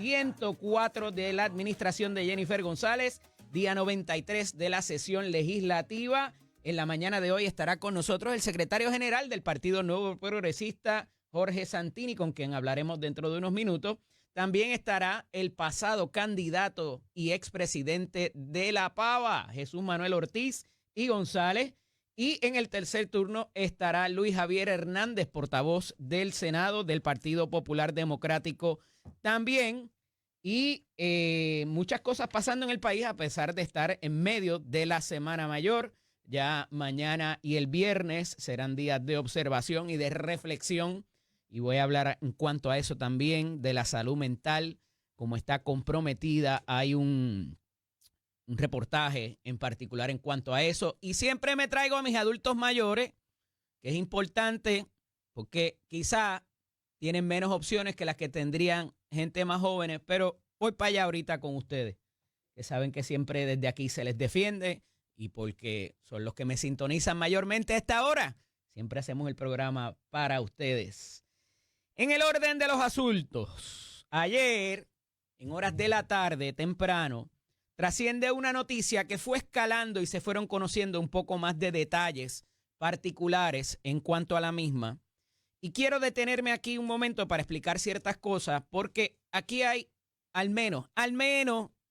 104 de la administración de Jennifer González, día 93 de la sesión legislativa. En la mañana de hoy estará con nosotros el secretario general del Partido Nuevo Progresista, Jorge Santini, con quien hablaremos dentro de unos minutos. También estará el pasado candidato y expresidente de La Pava, Jesús Manuel Ortiz y González. Y en el tercer turno estará Luis Javier Hernández, portavoz del Senado del Partido Popular Democrático también. Y muchas cosas pasando en el país a pesar de estar en medio de la Semana Mayor. Ya mañana y el viernes serán días de observación y de reflexión. Y voy a hablar en cuanto a eso también, de la salud mental, cómo está comprometida. Hay un reportaje en particular en cuanto a eso. Y siempre me traigo a mis adultos mayores, que es importante porque quizá tienen menos opciones que las que tendrían gente más jóvenes, pero voy para allá ahorita con ustedes, que saben que siempre desde aquí se les defiende y porque son los que me sintonizan mayormente a esta hora, siempre hacemos el programa para ustedes. En el orden de los asuntos, ayer, en horas de la tarde, temprano, trasciende una noticia que fue escalando y se fueron conociendo un poco más de detalles particulares en cuanto a la misma. Y quiero detenerme aquí un momento para explicar ciertas cosas, porque aquí hay al menos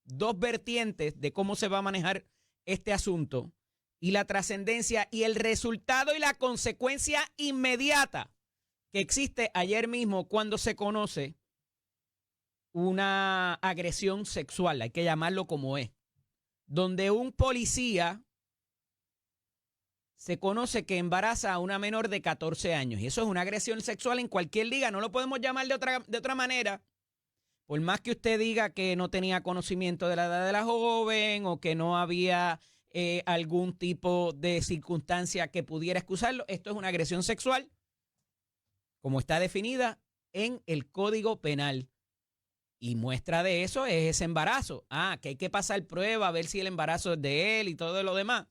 dos vertientes de cómo se va a manejar este asunto y la trascendencia y el resultado y la consecuencia inmediata que existe ayer mismo cuando se conoce una agresión sexual, hay que llamarlo como es, donde un policía se conoce que embaraza a una menor de 14 años. Y eso es una agresión sexual en cualquier liga, no lo podemos llamar de otra manera. Por más que usted diga que no tenía conocimiento de la edad de la joven o que no había algún tipo de circunstancia que pudiera excusarlo, esto es una agresión sexual, como está definida en el Código Penal. Y muestra de eso es ese embarazo. Que hay que pasar prueba a ver si el embarazo es de él y todo lo demás.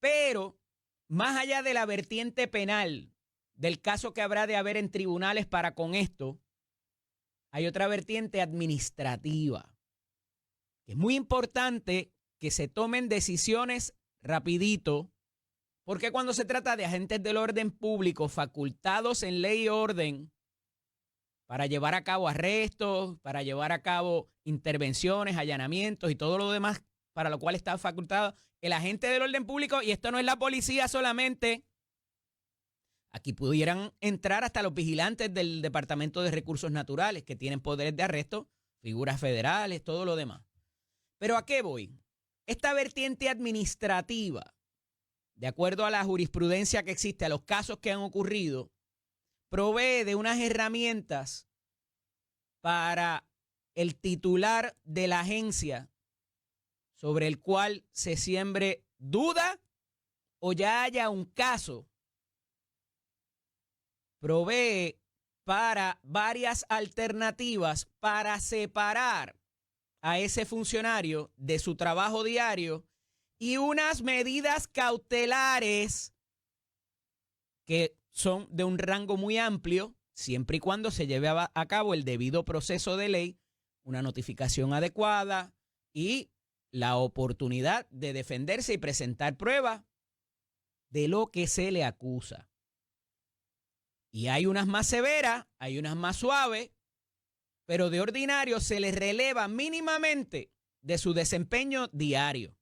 Pero más allá de la vertiente penal, del caso que habrá de haber en tribunales para con esto, hay otra vertiente administrativa. Es muy importante que se tomen decisiones rapidito, porque cuando se trata de agentes del orden público facultados en ley y orden para llevar a cabo arrestos, para llevar a cabo intervenciones, allanamientos y todo lo demás para lo cual está facultado el agente del orden público, y esto no es la policía solamente. Aquí pudieran entrar hasta los vigilantes del Departamento de Recursos Naturales, que tienen poderes de arresto, figuras federales, todo lo demás. Pero ¿a qué voy? Esta vertiente administrativa, de acuerdo a la jurisprudencia que existe, a los casos que han ocurrido, provee de unas herramientas para el titular de la agencia sobre el cual se siembre duda o ya haya un caso. Provee para varias alternativas para separar a ese funcionario de su trabajo diario y unas medidas cautelares que son de un rango muy amplio, siempre y cuando se lleve a cabo el debido proceso de ley, una notificación adecuada y la oportunidad de defenderse y presentar pruebas de lo que se le acusa. Y hay unas más severas, hay unas más suaves, pero de ordinario se les releva mínimamente de su desempeño diario.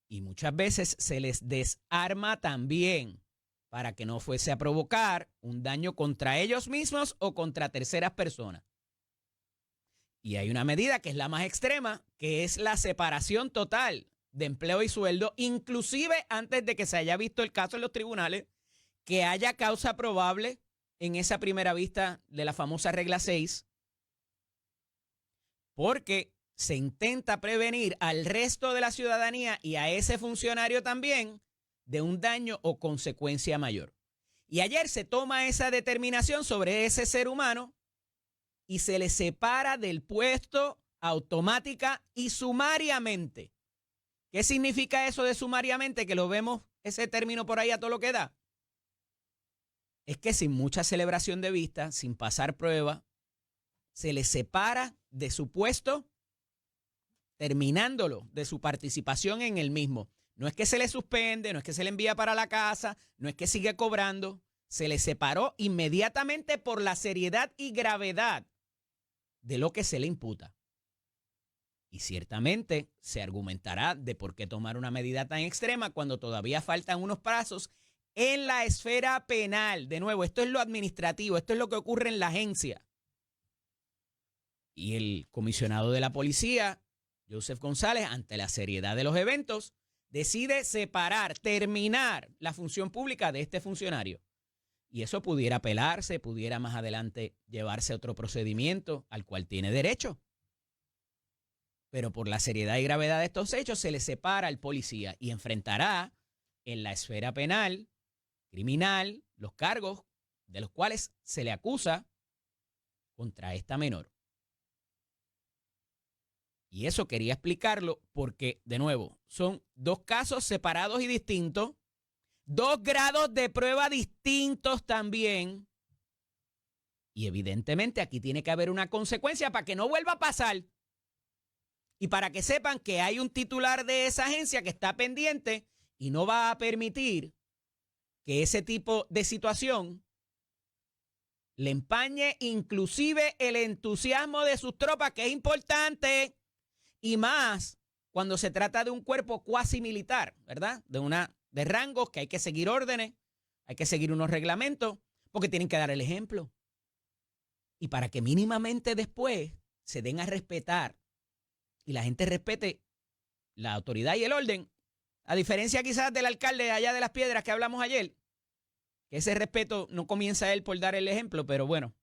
Y muchas veces se les desarma también para que no fuese a provocar un daño contra ellos mismos o contra terceras personas. Y hay una medida que es la más extrema, que es la separación total de empleo y sueldo, inclusive antes de que se haya visto el caso en los tribunales, que haya causa probable en esa primera vista de la famosa regla 6, porque se intenta prevenir al resto de la ciudadanía y a ese funcionario también de un daño o consecuencia mayor. Y ayer se toma esa determinación sobre ese ser humano y se le separa del puesto automática y sumariamente. ¿Qué significa eso de sumariamente? Que lo vemos, ese término por ahí a todo lo que da. Es que sin mucha celebración de vista, sin pasar prueba, se le separa de su puesto, terminándolo de su participación en el mismo. No es que se le suspende, no es que se le envía para la casa, no es que sigue cobrando, se le separó inmediatamente por la seriedad y gravedad de lo que se le imputa. Y ciertamente se argumentará de por qué tomar una medida tan extrema cuando todavía faltan unos plazos en la esfera penal. De nuevo, esto es lo administrativo, esto es lo que ocurre en la agencia. Y el comisionado de la policía, Joseph González, ante la seriedad de los eventos, decide separar, terminar la función pública de este funcionario. Y eso pudiera apelarse, pudiera más adelante llevarse a otro procedimiento al cual tiene derecho. Pero por la seriedad y gravedad de estos hechos se le separa al policía y enfrentará en la esfera penal, criminal, los cargos de los cuales se le acusa contra esta menor. Y eso quería explicarlo porque, de nuevo, son dos casos separados y distintos, dos grados de prueba distintos también. Y evidentemente aquí tiene que haber una consecuencia para que no vuelva a pasar. Y para que sepan que hay un titular de esa agencia que está pendiente y no va a permitir que ese tipo de situación le empañe inclusive el entusiasmo de sus tropas, que es importante, y más cuando se trata de un cuerpo cuasi militar, ¿verdad? De rangos que hay que seguir órdenes, hay que seguir unos reglamentos, porque tienen que dar el ejemplo. Y para que mínimamente después se den a respetar y la gente respete la autoridad y el orden, a diferencia quizás del alcalde allá de Las Piedras que hablamos ayer, que ese respeto no comienza él por dar el ejemplo, pero bueno,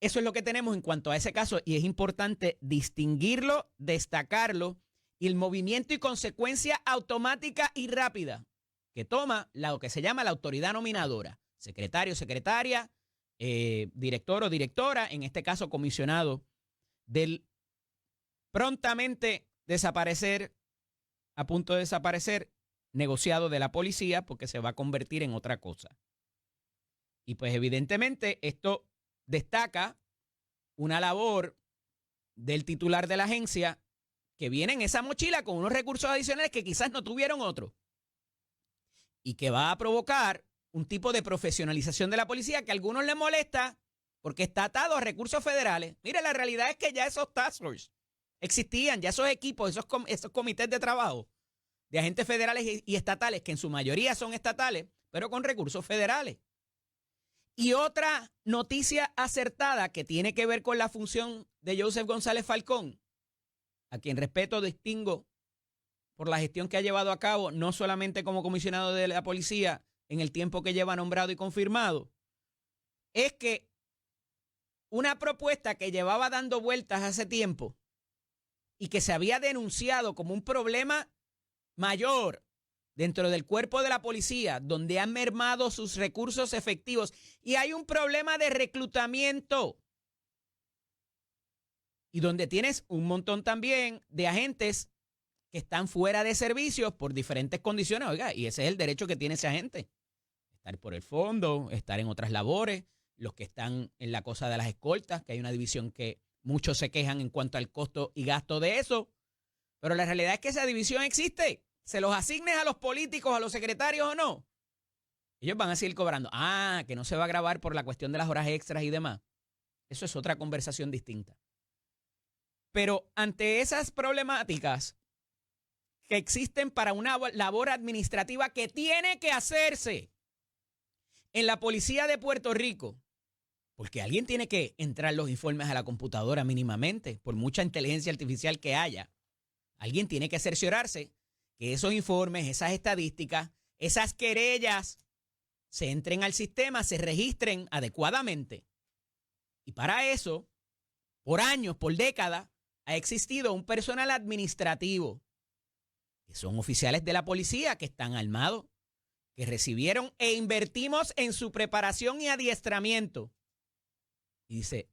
eso es lo que tenemos en cuanto a ese caso y es importante distinguirlo, destacarlo y el movimiento y consecuencia automática y rápida que toma lo que se llama la autoridad nominadora, secretario, secretaria, director o directora, en este caso comisionado del prontamente desaparecer, a punto de desaparecer, negociado de la policía porque se va a convertir en otra cosa. Y pues evidentemente esto destaca una labor del titular de la agencia que viene en esa mochila con unos recursos adicionales que quizás no tuvieron otros y que va a provocar un tipo de profesionalización de la policía que a algunos les molesta porque está atado a recursos federales. Mire, la realidad es que ya esos task force existían, ya esos equipos, esos comités de trabajo de agentes federales y estatales, que en su mayoría son estatales, pero con recursos federales. Y otra noticia acertada que tiene que ver con la función de Joseph González Falcón, a quien respeto, distingo por la gestión que ha llevado a cabo, no solamente como comisionado de la policía en el tiempo que lleva nombrado y confirmado, es que una propuesta que llevaba dando vueltas hace tiempo y que se había denunciado como un problema mayor dentro del cuerpo de la policía, donde han mermado sus recursos efectivos y hay un problema de reclutamiento y donde tienes un montón también de agentes que están fuera de servicios por diferentes condiciones. Oiga, y ese es el derecho que tiene ese agente, estar por el fondo, estar en otras labores, los que están en la cosa de las escoltas, que hay una división que muchos se quejan en cuanto al costo y gasto de eso, pero la realidad es que esa división existe. Se los asignes a los políticos, a los secretarios o no, ellos van a seguir cobrando. Ah, que no se va a grabar por la cuestión de las horas extras y demás. Eso es otra conversación distinta. Pero ante esas problemáticas que existen para una labor administrativa que tiene que hacerse en la policía de Puerto Rico, porque alguien tiene que entrar los informes a la computadora mínimamente, por mucha inteligencia artificial que haya, alguien tiene que cerciorarse que esos informes, esas estadísticas, esas querellas se entren al sistema, se registren adecuadamente. Y para eso, por años, por décadas, ha existido un personal administrativo, que son oficiales de la policía que están armados, que recibieron e invertimos en su preparación y adiestramiento. Y dice,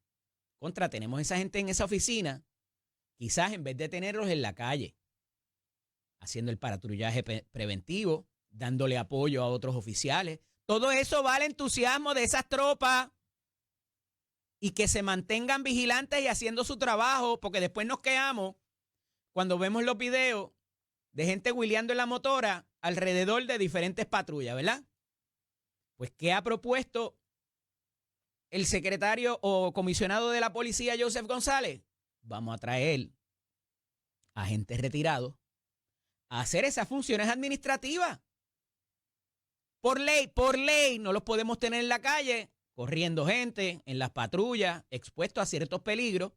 tenemos esa gente en esa oficina, quizás en vez de tenerlos en la calle, haciendo el patrullaje preventivo, dándole apoyo a otros oficiales. Todo eso va al entusiasmo de esas tropas. y que se mantengan vigilantes y haciendo su trabajo, porque después nos quedamos cuando vemos los videos de gente huileando en la motora alrededor de diferentes patrullas, ¿verdad? Pues, ¿qué ha propuesto el secretario o comisionado de la policía, Joseph González? Vamos a traer agentes retirados a hacer esas funciones administrativas. Por ley, no los podemos tener en la calle, corriendo gente, en las patrullas, expuestos a ciertos peligros.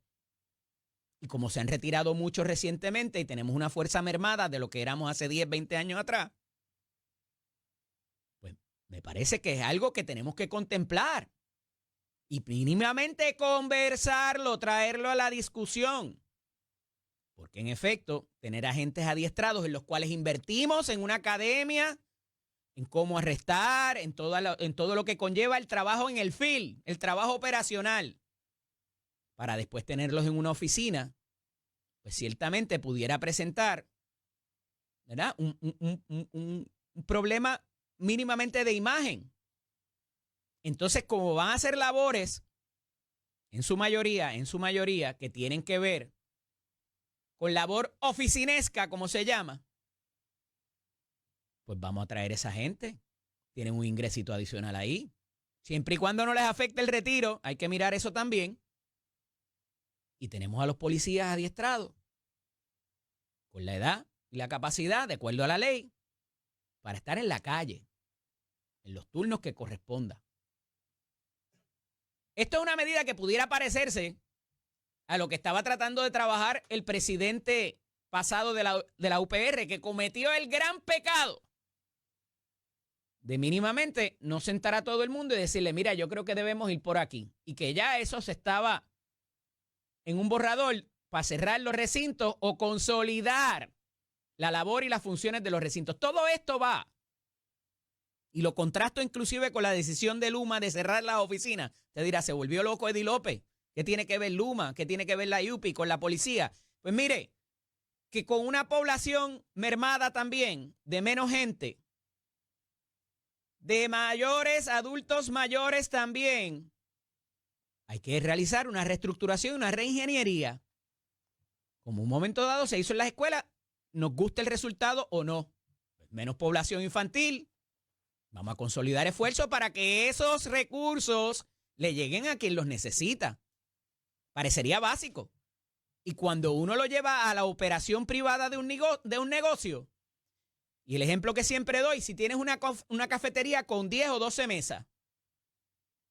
Y como se han retirado muchos recientemente y tenemos una fuerza mermada de lo que éramos hace 10, 20 años atrás, pues me parece que es algo que tenemos que contemplar y mínimamente conversarlo, traerlo a la discusión. Porque en efecto, tener agentes adiestrados en los cuales invertimos en una academia, en cómo arrestar, en todo lo que conlleva el trabajo en el field, el trabajo operacional, para después tenerlos en una oficina, pues ciertamente pudiera presentar, ¿verdad?, un problema mínimamente de imagen. Entonces, como van a hacer labores, en su mayoría, que tienen que ver con labor oficinesca, como se llama, pues vamos a traer a esa gente. Tienen un ingresito adicional ahí. Siempre y cuando no les afecte el retiro, hay que mirar eso también. Y tenemos a los policías adiestrados con la edad y la capacidad, de acuerdo a la ley, para estar en la calle, en los turnos que corresponda. Esto es una medida que pudiera parecerse a lo que estaba tratando de trabajar el presidente pasado de la UPR, que cometió el gran pecado de mínimamente no sentar a todo el mundo y decirle, mira, yo creo que debemos ir por aquí. Y que ya eso se estaba en un borrador para cerrar los recintos o consolidar la labor y las funciones de los recintos. Todo esto va. Y lo contrasto inclusive con la decisión de Luma de cerrar las oficinas. Usted dirá, se volvió loco Eddie López. ¿Qué tiene que ver Luma? ¿Qué tiene que ver la IUPI con la policía? Pues mire, que con una población mermada también, de menos gente, de mayores, adultos mayores también, hay que realizar una reestructuración, una reingeniería. Como un momento dado se hizo en las escuelas, nos gusta el resultado o no. Menos población infantil. Vamos a consolidar esfuerzos para que esos recursos le lleguen a quien los necesita. Parecería básico. Y cuando uno lo lleva a la operación privada de un negocio, y el ejemplo que siempre doy, si tienes una cafetería con 10 o 12 mesas,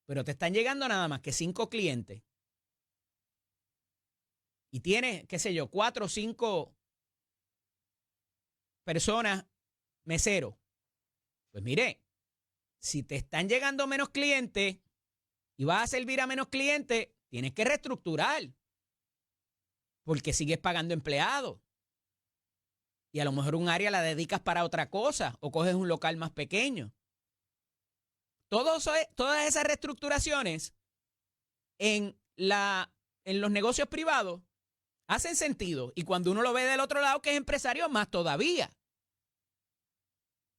pero te están llegando nada más que 5 clientes, y tienes, qué sé yo, 4 o 5 personas meseros, pues mire, si te están llegando menos clientes y vas a servir a menos clientes, tienes que reestructurar, porque sigues pagando empleados. Y a lo mejor un área la dedicas para otra cosa o coges un local más pequeño. Todas esas reestructuraciones en los negocios privados hacen sentido. Y cuando uno lo ve del otro lado, que es empresario, más todavía.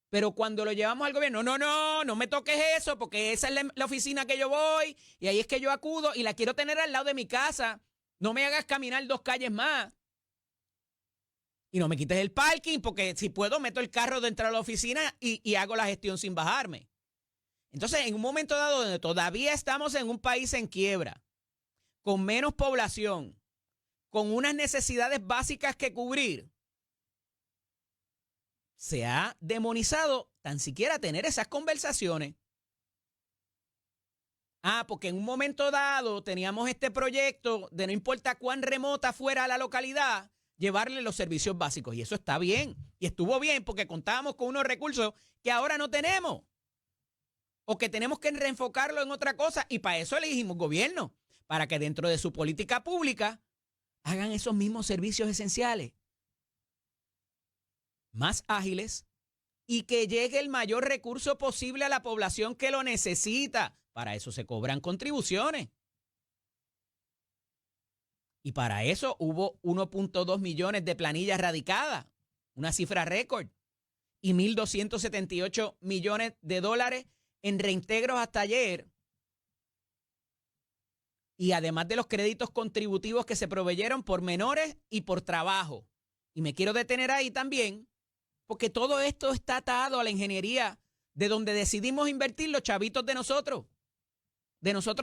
Pero cuando lo llevamos al gobierno, no me toques eso, porque esa es la oficina que yo voy y ahí es que yo acudo y la quiero tener al lado de mi casa. No me hagas caminar 2 calles más. Y no me quites el parking, porque si puedo meto el carro dentro de la oficina y hago la gestión sin bajarme. Entonces, en un momento dado donde todavía estamos en un país en quiebra, con menos población, con unas necesidades básicas que cubrir, se ha demonizado tan siquiera tener esas conversaciones. Porque en un momento dado teníamos este proyecto de no importa cuán remota fuera la localidad, llevarle los servicios básicos. Y eso está bien. Y estuvo bien porque contábamos con unos recursos que ahora no tenemos. O que tenemos que reenfocarlo en otra cosa. Y para eso elegimos gobierno. Para que dentro de su política pública hagan esos mismos servicios esenciales. Más ágiles y que llegue el mayor recurso posible a la población que lo necesita. Para eso se cobran contribuciones. Y para eso hubo 1.2 millones de planillas radicadas, una cifra récord, y 1.278 millones de dólares en reintegros hasta ayer y además de los créditos contributivos que se proveyeron por menores y por trabajo. Y me quiero detener ahí también, porque todo esto está atado a la ingeniería, de donde decidimos invertir los chavitos de nosotros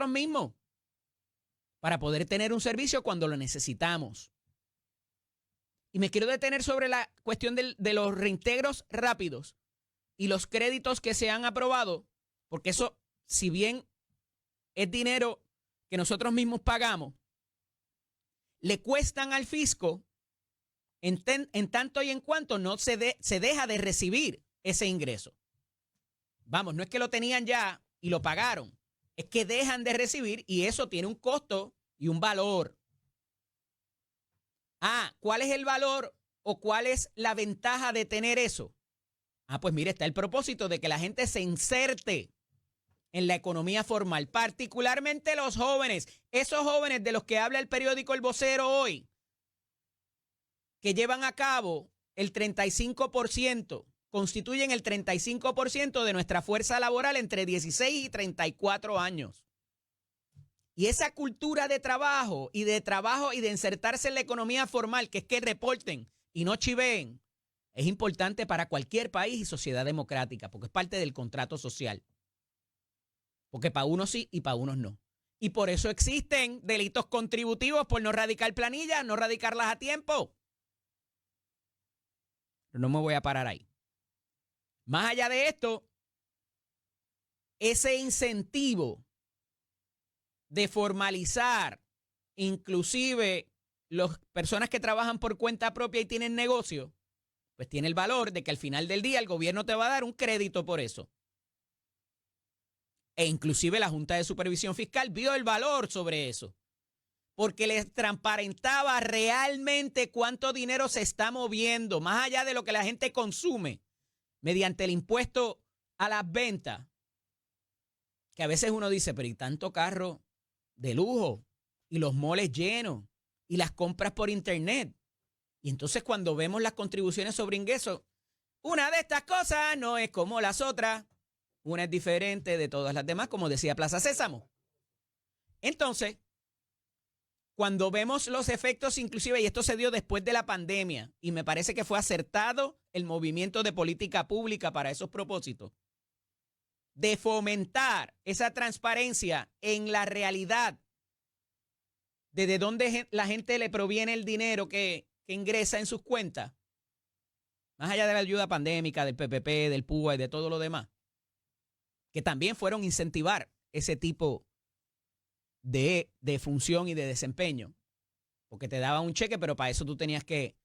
mismos, para poder tener un servicio cuando lo necesitamos. Y me quiero detener sobre la cuestión de los reintegros rápidos y los créditos que se han aprobado, porque eso, si bien es dinero que nosotros mismos pagamos, le cuestan al fisco en tanto y en cuanto no se deja de recibir ese ingreso. Vamos, no es que lo tenían ya y lo pagaron, es que dejan de recibir y eso tiene un costo y un valor. ¿Cuál es el valor o cuál es la ventaja de tener eso? Pues mire, está el propósito de que la gente se inserte en la economía formal, particularmente los jóvenes, esos jóvenes de los que habla el periódico El Vocero hoy, que llevan a cabo el 35%, constituyen el 35% de nuestra fuerza laboral entre 16 y 34 años. Y esa cultura de trabajo y de insertarse en la economía formal, que es que reporten y no chiveen, es importante para cualquier país y sociedad democrática, porque es parte del contrato social. Porque para unos sí y para unos no. Y por eso existen delitos contributivos por no radicar planillas, no radicarlas a tiempo. Pero no me voy a parar ahí. Más allá de esto, ese incentivo de formalizar inclusive las personas que trabajan por cuenta propia y tienen negocio, pues tiene el valor de que al final del día el gobierno te va a dar un crédito por eso. E inclusive la Junta de Supervisión Fiscal vio el valor sobre eso, porque les transparentaba realmente cuánto dinero se está moviendo, más allá de lo que la gente consume, mediante el impuesto a las ventas. Que a veces uno dice, pero ¿y tanto carro de lujo? Y los moles llenos, y las compras por internet. Y entonces cuando vemos las contribuciones sobre ingresos, una de estas cosas no es como las otras. Una es diferente de todas las demás, como decía Plaza Sésamo. Entonces, cuando vemos los efectos, inclusive, y esto se dio después de la pandemia, y me parece que fue acertado el movimiento de política pública para esos propósitos, de fomentar esa transparencia en la realidad de dónde la gente le proviene el dinero que ingresa en sus cuentas, más allá de la ayuda pandémica, del PPP, del PUA y de todo lo demás, que también fueron incentivar ese tipo de función y de desempeño, porque te daban un cheque, pero para eso tú tenías que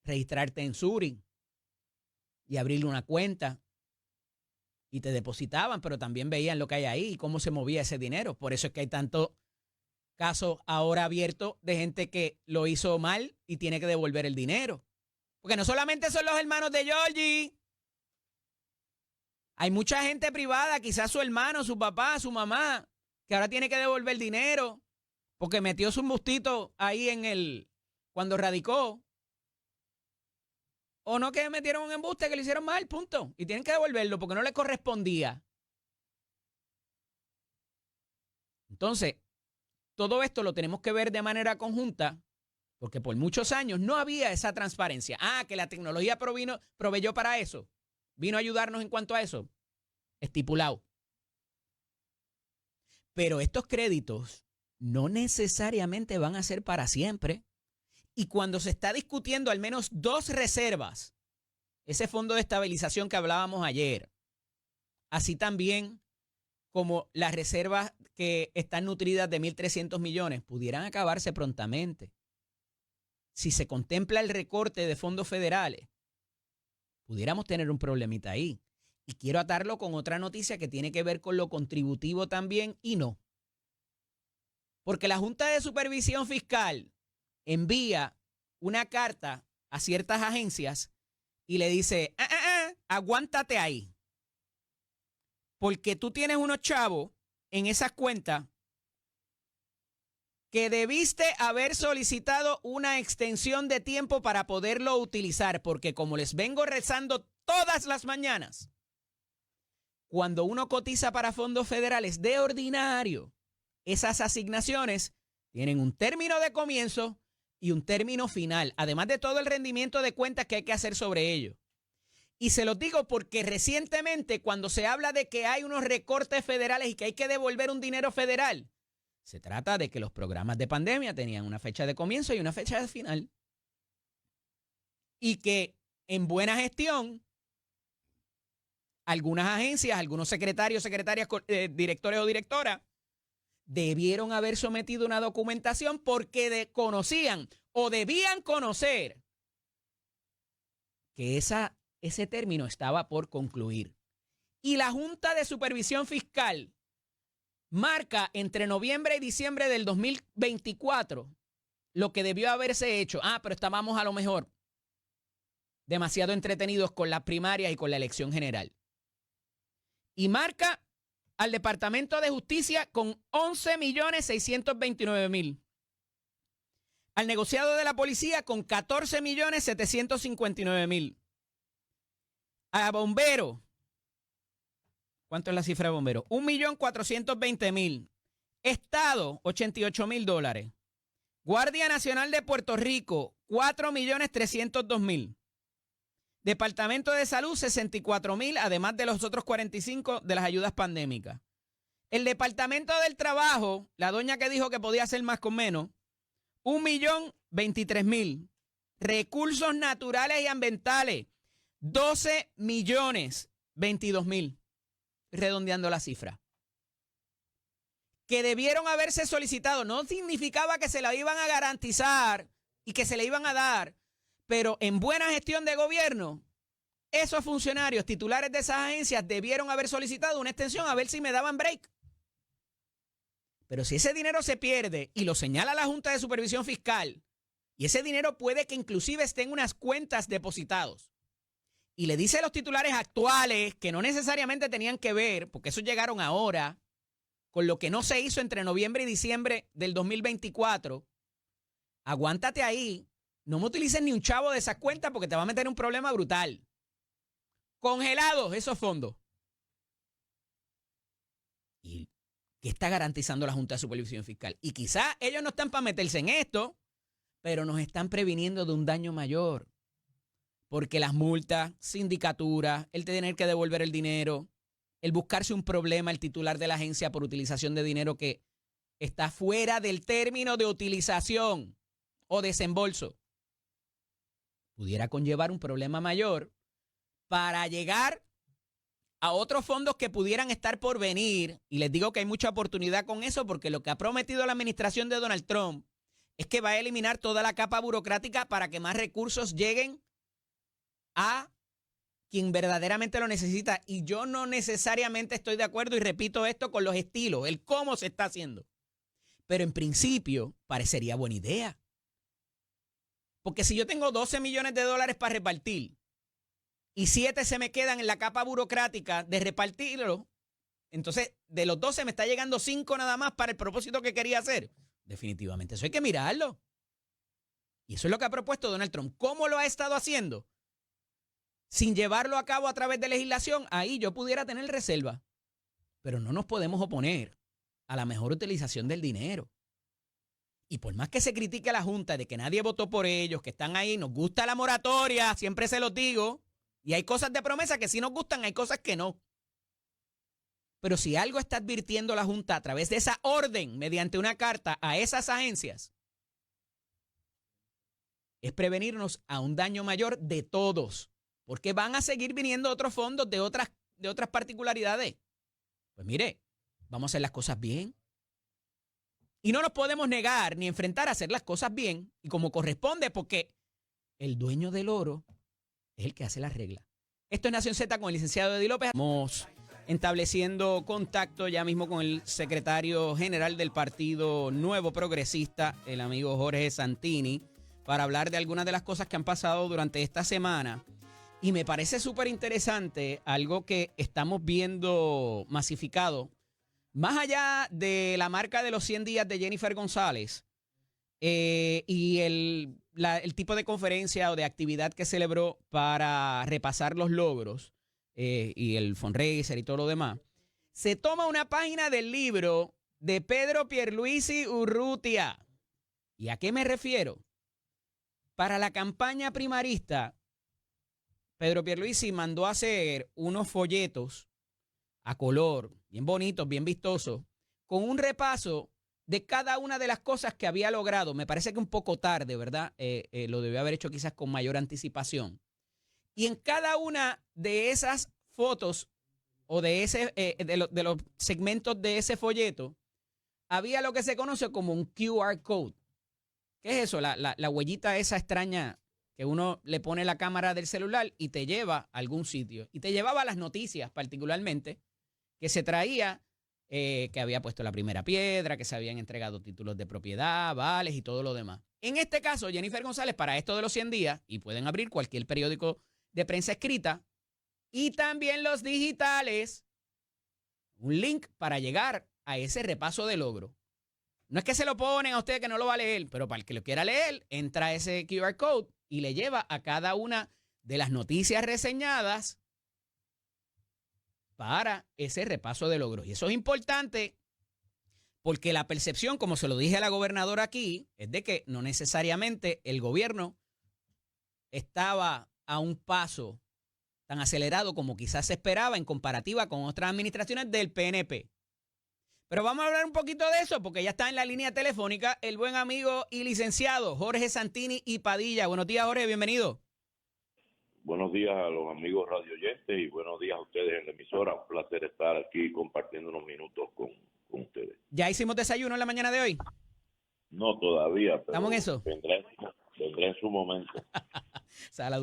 registrarte en Suri y abrirle una cuenta y te depositaban, pero también veían lo que hay ahí y cómo se movía ese dinero. Por eso es que hay tantos casos ahora abiertos de gente que lo hizo mal y tiene que devolver el dinero. Porque no solamente son los hermanos de Georgie. Hay mucha gente privada, quizás su hermano, su papá, su mamá, que ahora tiene que devolver dinero porque metió su embustito ahí cuando radicó. O no, que metieron un embuste que le hicieron mal, punto. Y tienen que devolverlo porque no le correspondía. Entonces, todo esto lo tenemos que ver de manera conjunta, porque por muchos años no había esa transparencia. Que la tecnología proveyó para eso. Vino a ayudarnos en cuanto a eso. Estipulado. Pero estos créditos no necesariamente van a ser para siempre. Y cuando se está discutiendo al menos 2 reservas, ese fondo de estabilización que hablábamos ayer, así también como las reservas que están nutridas de 1.300 millones, pudieran acabarse prontamente. Si se contempla el recorte de fondos federales, pudiéramos tener un problemita ahí. Y quiero atarlo con otra noticia que tiene que ver con lo contributivo también y no. Porque la Junta de Supervisión Fiscal envía una carta a ciertas agencias y le dice, aguántate ahí. Porque tú tienes unos chavos en esas cuentas que debiste haber solicitado una extensión de tiempo para poderlo utilizar, porque como les vengo rezando todas las mañanas, cuando uno cotiza para fondos federales de ordinario, esas asignaciones Tienen un término de comienzo y un término final, además de todo el rendimiento de cuentas que hay que hacer sobre ello. Y se los digo porque recientemente, cuando se habla de que hay unos recortes federales y que hay que devolver un dinero federal, se trata de que los programas de pandemia tenían una fecha de comienzo y una fecha de final. Y que en buena gestión, algunas agencias, algunos secretarios, secretarias, directores o directoras, debieron haber sometido una documentación porque conocían o debían conocer que ese término estaba por concluir. Y la Junta de Supervisión Fiscal marca entre noviembre y diciembre del 2024 lo que debió haberse hecho. Pero estábamos a lo mejor demasiado entretenidos con las primarias y con la elección general. Y marca al Departamento de Justicia con 11.629.000. Al negociado de la policía con 14.759.000. A bomberos. ¿Cuánto es la cifra de bomberos? 1.420.000. Estado, $88.000. Guardia Nacional de Puerto Rico, 4.302.000. Departamento de Salud, 64.000, además de los otros 45 de las ayudas pandémicas. El Departamento del Trabajo, la doña que dijo que podía hacer más con menos, 1.023.000. Recursos naturales y ambientales, 12.022.000. Redondeando la cifra. Que debieron haberse solicitado. No significaba que se la iban a garantizar y que se le iban a dar. Pero en buena gestión de gobierno, esos funcionarios titulares de esas agencias debieron haber solicitado una extensión a ver si me daban break. Pero si ese dinero se pierde y lo señala la Junta de Supervisión Fiscal, y ese dinero puede que inclusive esté en unas cuentas depositados, y le dice a los titulares actuales que no necesariamente tenían que ver, porque esos llegaron ahora, con lo que no se hizo entre noviembre y diciembre del 2024, aguántate ahí. No me utilices ni un chavo de esas cuentas porque te va a meter un problema brutal. Congelados esos fondos. ¿Y qué está garantizando la Junta de Supervisión Fiscal? Y quizás ellos no están para meterse en esto, pero nos están previniendo de un daño mayor. Porque las multas, sindicaturas, el tener que devolver el dinero, el buscarse un problema el titular de la agencia por utilización de dinero que está fuera del término de utilización o desembolso, pudiera conllevar un problema mayor para llegar a otros fondos que pudieran estar por venir. Y les digo que hay mucha oportunidad con eso porque lo que ha prometido la administración de Donald Trump es que va a eliminar toda la capa burocrática para que más recursos lleguen a quien verdaderamente lo necesita. Y yo no necesariamente estoy de acuerdo, y repito esto, con los estilos, el cómo se está haciendo. Pero en principio parecería buena idea. Porque si yo tengo $12 millones para repartir y 7 se me quedan en la capa burocrática de repartirlo, entonces de los 12 me está llegando 5 nada más para el propósito que quería hacer. Definitivamente eso hay que mirarlo. Y eso es lo que ha propuesto Donald Trump. ¿Cómo lo ha estado haciendo? Sin llevarlo a cabo a través de legislación, ahí yo pudiera tener reserva. Pero no nos podemos oponer a la mejor utilización del dinero. Y por más que se critique a la Junta de que nadie votó por ellos, que están ahí, nos gusta la moratoria, siempre se los digo, y hay cosas de promesa que sí nos gustan, hay cosas que no. Pero si algo está advirtiendo la Junta a través de esa orden, mediante una carta a esas agencias, es prevenirnos a un daño mayor de todos, porque van a seguir viniendo otros fondos de otras particularidades. Pues mire, vamos a hacer las cosas bien. Y no nos podemos negar ni enfrentar a hacer las cosas bien y como corresponde, porque el dueño del oro es el que hace las reglas. Esto es Nación Z con el licenciado Eddie López. Estamos estableciendo contacto ya mismo con el secretario general del Partido Nuevo Progresista, el amigo Jorge Santini, para hablar de algunas de las cosas que han pasado durante esta semana. Y me parece súper interesante algo que estamos viendo masificado. Más allá de la marca de los 100 días de Jennifer González y el tipo de conferencia o de actividad que celebró para repasar los logros y el fundraiser y todo lo demás, se toma una página del libro de Pedro Pierluisi Urrutia. ¿Y a qué me refiero? Para la campaña primarista, Pedro Pierluisi mandó a hacer unos folletos a color, bien bonitos, bien vistosos, con un repaso de cada una de las cosas que había logrado. Me parece que un poco tarde, ¿verdad? Lo debió haber hecho quizás con mayor anticipación. Y en cada una de esas fotos o de de los segmentos de ese folleto, había lo que se conoce como un QR code. ¿Qué es eso? La huellita esa extraña que uno le pone la cámara del celular y te lleva a algún sitio. Y te llevaba a las noticias particularmente, que se traía, que había puesto la primera piedra, que se habían entregado títulos de propiedad, vales y todo lo demás. En este caso, Jennifer González, para esto de los 100 días, y pueden abrir cualquier periódico de prensa escrita, y también los digitales, un link para llegar a ese repaso de logro. No es que se lo ponen a usted que no lo va a leer, pero para el que lo quiera leer, entra a ese QR code y le lleva a cada una de las noticias reseñadas para ese repaso de logros. Y eso es importante porque la percepción, como se lo dije a la gobernadora aquí, es de que no necesariamente el gobierno estaba a un paso tan acelerado como quizás se esperaba en comparativa con otras administraciones del PNP. Pero vamos a hablar un poquito de eso porque ya está en la línea telefónica el buen amigo y licenciado Jorge Santini y Padilla. Buenos días, Jorge, bienvenido. Buenos días a los amigos radioyentes y buenos días a ustedes en la emisora. Un placer estar aquí compartiendo unos minutos con ustedes. ¿Ya hicimos desayuno en la mañana de hoy? No todavía, pero ¿estamos en eso? vendrá en su momento.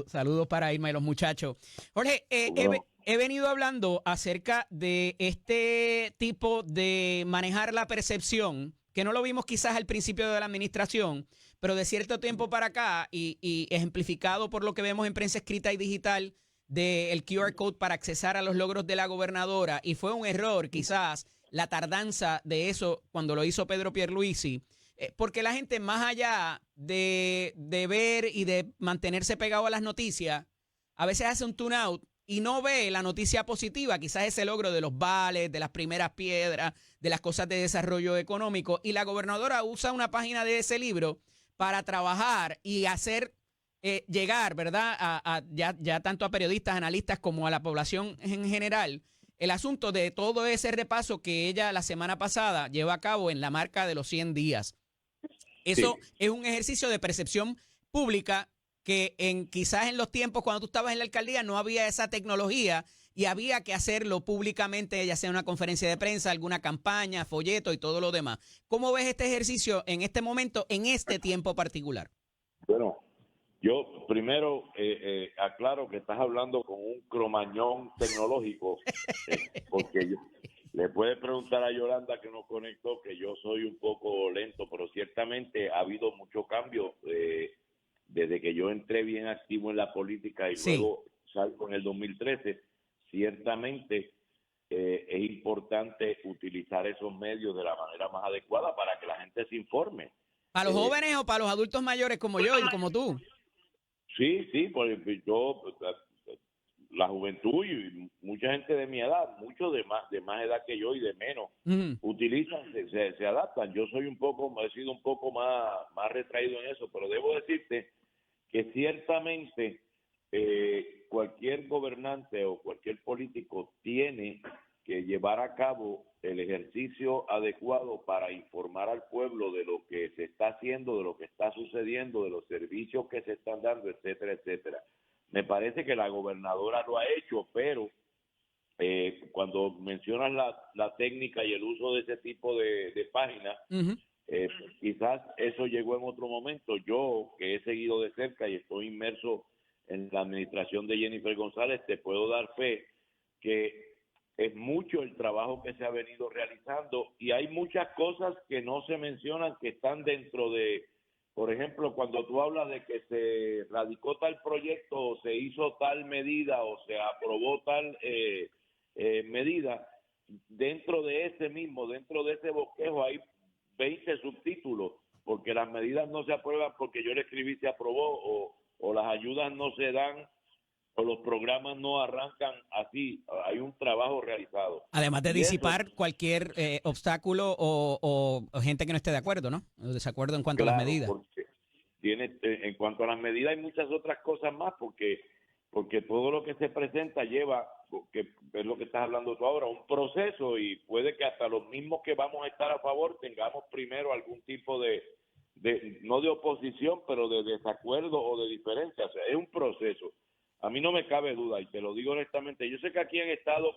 Saludos para Irma y los muchachos. Jorge, he venido hablando acerca de este tipo de manejar la percepción, que no lo vimos quizás al principio de la administración, pero de cierto tiempo para acá y ejemplificado por lo que vemos en prensa escrita y digital del QR Code para accesar a los logros de la gobernadora. Y fue un error quizás la tardanza de eso cuando lo hizo Pedro Pierluisi. Porque la gente, más allá de ver y de mantenerse pegado a las noticias, a veces hace un tune out y no ve la noticia positiva, quizás ese logro de los vales, de las primeras piedras, de las cosas de desarrollo económico. Y la gobernadora usa una página de ese libro para trabajar y hacer llegar, ¿verdad?, ya tanto a periodistas, analistas como a la población en general, el asunto de todo ese repaso que ella la semana pasada lleva a cabo en la marca de los 100 días. Eso sí. Es un ejercicio de percepción pública que quizás en los tiempos cuando tú estabas en la alcaldía no había esa tecnología y había que hacerlo públicamente, ya sea una conferencia de prensa, alguna campaña, folleto y todo lo demás. ¿Cómo ves este ejercicio en este momento, en este tiempo particular? Bueno, yo primero aclaro que estás hablando con un cromañón tecnológico, porque le puede preguntar a Yolanda que nos conectó que yo soy un poco lento, pero ciertamente ha habido mucho cambio desde que yo entré bien activo en la política y luego salgo en el 2013. Ciertamente es importante utilizar esos medios de la manera más adecuada para que la gente se informe. ¿Para los jóvenes o para los adultos mayores como yo y como tú? Sí, porque yo, la juventud y mucha gente de mi edad, muchos de más edad que yo y de menos, utilizan, se adaptan. Yo soy he sido un poco más retraído en eso, pero debo decirte que ciertamente cualquier gobernante o cualquier político tiene que llevar a cabo el ejercicio adecuado para informar al pueblo de lo que se está haciendo, de lo que está sucediendo, de los servicios que se están dando, etcétera, etcétera. Me parece que la gobernadora lo ha hecho, pero cuando mencionas la técnica y el uso de ese tipo de páginas, quizás eso llegó en otro momento. Yo, que he seguido de cerca y estoy inmerso en la administración de Jennifer González, te puedo dar fe que es mucho el trabajo que se ha venido realizando y hay muchas cosas que no se mencionan que están dentro de, por ejemplo, cuando tú hablas de que se radicó tal proyecto o se hizo tal medida o se aprobó tal medida, dentro de ese bosquejo hay 20 subtítulos, porque las medidas no se aprueban porque yo le escribí se aprobó o las ayudas no se dan los programas no arrancan así, hay un trabajo realizado. Además de Y disipar eso, cualquier obstáculo o gente que no esté de acuerdo, ¿no? O desacuerdo en cuanto a las claro, medidas. porque en cuanto a las medidas hay muchas otras cosas más, porque todo lo que se presenta lleva, que es lo que estás hablando tú ahora, un proceso, y puede que hasta los mismos que vamos a estar a favor tengamos primero algún tipo de no de oposición, pero de desacuerdo o de diferencia. O sea, es un proceso. A mí no me cabe duda, y te lo digo honestamente, yo sé que aquí han estado